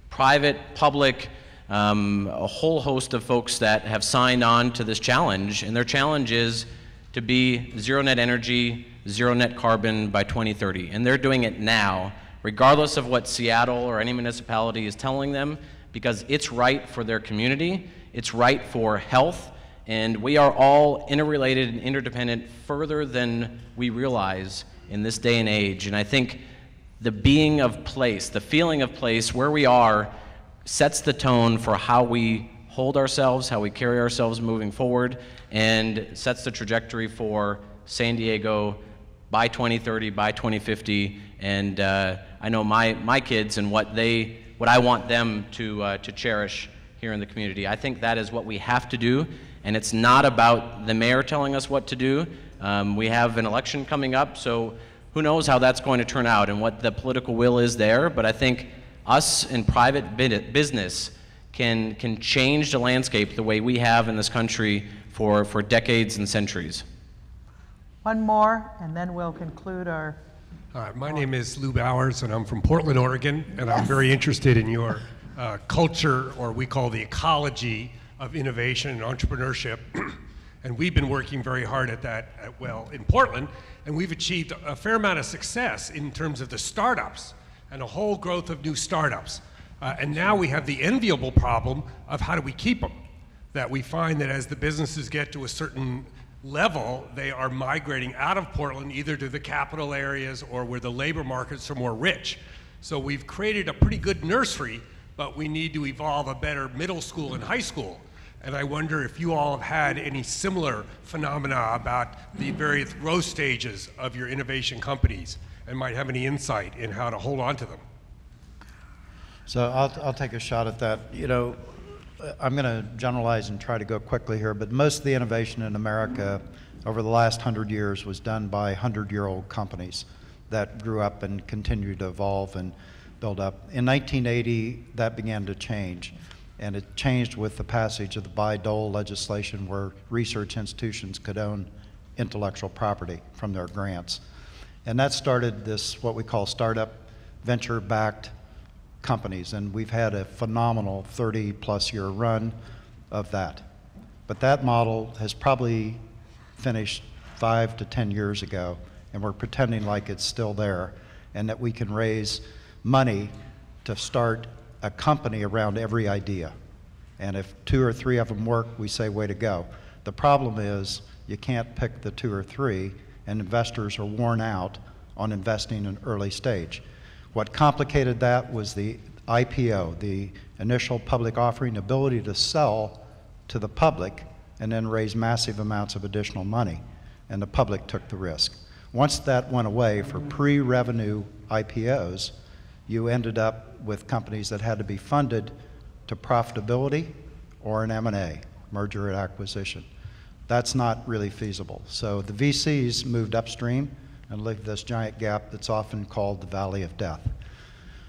private, public, a whole host of folks that have signed on to this challenge, and their challenge is to be zero net energy, zero net carbon by 2030. And they're doing it now, regardless of what Seattle or any municipality is telling them, because it's right for their community, it's right for health, and we are all interrelated and interdependent further than we realize in this day and age. And I think the being of place, the feeling of place, where we are, sets the tone for how we hold ourselves, how we carry ourselves moving forward, and sets the trajectory for San Diego by 2030, by 2050. And I know my kids and what they what I want them to cherish here in the community. I think that is what we have to do, and it's not about the mayor telling us what to do. We have an election coming up, so who knows how that's going to turn out and what the political will is there, but I think us in private business can change the landscape the way we have in this country for decades and centuries. One more, and then we'll conclude our... My name is Lou Bowers, and I'm from Portland, Oregon, and I'm very interested in your culture, or we call the ecology of innovation and entrepreneurship. And we've been working very hard at that, in Portland, and we've achieved a fair amount of success in terms of the startups and a whole growth of new startups. And now we have the enviable problem of how do we keep them? That we find that as the businesses get to a certain level, they are migrating out of Portland either to the capital areas or where the labor markets are more rich. So we've created a pretty good nursery, but we need to evolve a better middle school and high school. And I wonder if you all have had any similar phenomena about the various growth stages of your innovation companies and might have any insight in how to hold on to them. So I'll take a shot at that. You know, I'm going to generalize and try to go quickly here, but most of the innovation in America over the last 100 years was done by 100-year-old companies that grew up and continued to evolve and build up. In 1980, that began to change, and it changed with the passage of the Bayh-Dole legislation where research institutions could own intellectual property from their grants. And that started this, what we call startup venture-backed companies, and we've had a phenomenal 30-plus year run of that. But that model has probably finished 5 to 10 years ago, and we're pretending like it's still there and that we can raise money to start a company around every idea. And if 2 or 3 of them work, we say way to go. The problem is you can't pick the 2 or 3, and investors are worn out on investing in early stage. What complicated that was the IPO, the initial public offering, ability to sell to the public and then raise massive amounts of additional money, and the public took the risk. Once that went away for pre-revenue IPOs, you ended up with companies that had to be funded to profitability or an M&A, merger and acquisition. That's not really feasible. So the VCs moved upstream and left this giant gap that's often called the valley of death.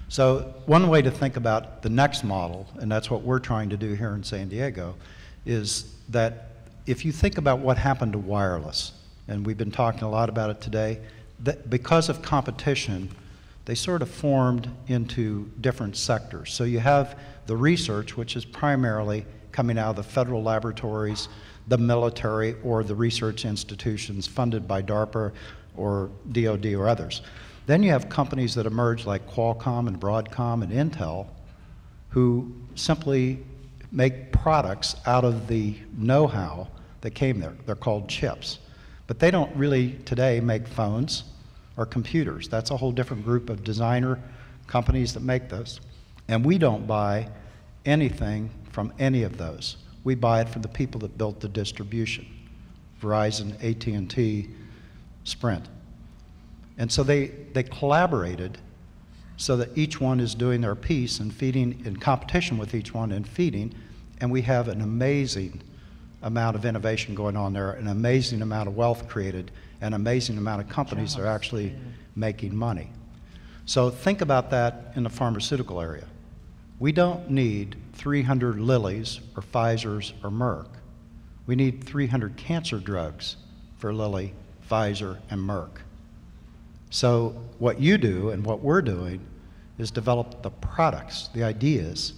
So one way to think about the next model, and that's what we're trying to do here in San Diego, is that if you think about what happened to wireless, and we've been talking a lot about it today, that because of competition, they sort of formed into different sectors. So you have the research, which is primarily coming out of the federal laboratories, the military, or the research institutions funded by DARPA or DOD or others. Then you have companies that emerge like Qualcomm and Broadcom and Intel who simply make products out of the know-how that came there. They're called chips. But they don't really today make phones or computers. That's a whole different group of designer companies that make those. And we don't buy anything from any of those. We buy it from the people that built the distribution, Verizon, AT&T, Sprint. And so they collaborated so that each one is doing their piece and feeding in competition with each one and feeding, and we have an amazing amount of innovation going on there, an amazing amount of wealth created, an amazing amount of companies that are actually making money. So think about that in the pharmaceutical area. We don't need 300 Lillys or Pfizers or Merck. We need 300 cancer drugs for Lilly, Pfizer, and Merck. So what you do and what we're doing is develop the products, the ideas,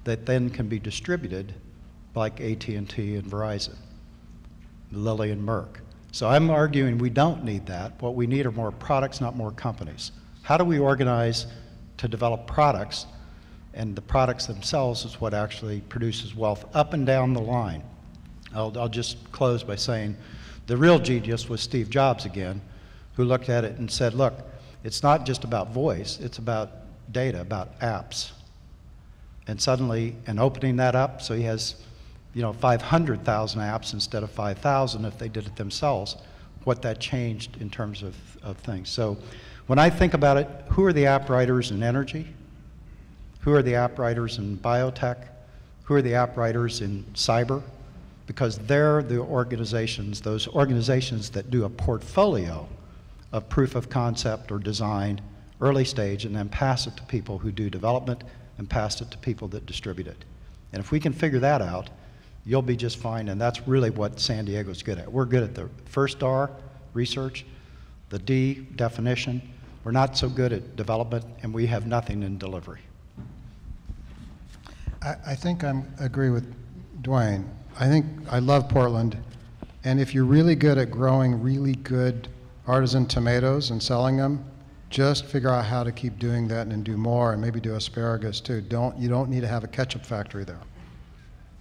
that then can be distributed like AT&T and Verizon, Lilly and Merck. So I'm arguing we don't need that. What we need are more products, not more companies. How do we organize to develop products? And the products themselves is what actually produces wealth up and down the line. I'll just close by saying the real genius was Steve Jobs again, who looked at it and said, look, it's not just about voice, it's about data, about apps. And suddenly, and opening that up, so he has 500,000 apps instead of 5,000 if they did it themselves, what that changed in terms of things. So when I think about it, who are the app writers in energy? Who are the app writers in biotech? Who are the app writers in cyber? Because they're the organizations, those organizations that do a portfolio of proof of concept or design, early stage, and then pass it to people who do development and pass it to people that distribute it. And if we can figure that out, you'll be just fine, and that's really what San Diego's good at. We're good at the first R, research, the D, definition. We're not so good at development, and we have nothing in delivery. I think I agree with Dwayne. I love Portland, and if you're really good at growing really good artisan tomatoes and selling them, just figure out how to keep doing that and do more, and maybe do asparagus too. You don't need to have a ketchup factory there.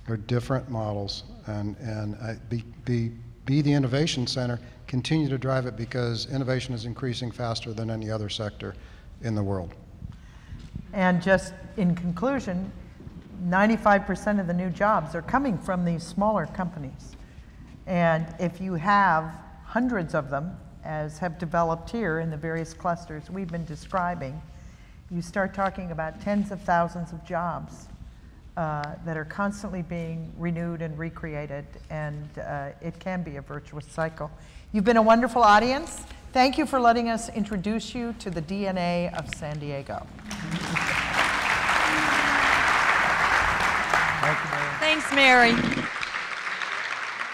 They're different models, and be the innovation center. Continue to drive it, because innovation is increasing faster than any other sector in the world. And just in conclusion, 95% of the new jobs are coming from these smaller companies. And if you have hundreds of them, as have developed here in the various clusters we've been describing, you start talking about tens of thousands of jobs that are constantly being renewed and recreated, and it can be a virtuous cycle. You've been a wonderful audience. Thank you for letting us introduce you to the DNA of San Diego. Thanks, Mary.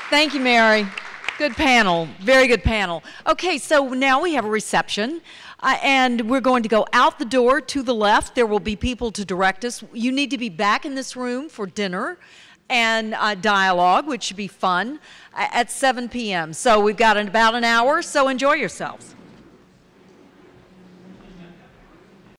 Thank you, Mary. Good panel, very good panel. Okay, so now we have a reception, and we're going to go out the door to the left. There will be people to direct us. You need to be back in this room for dinner and dialogue, which should be fun, at 7 p.m. So we've got about an hour, so enjoy yourselves.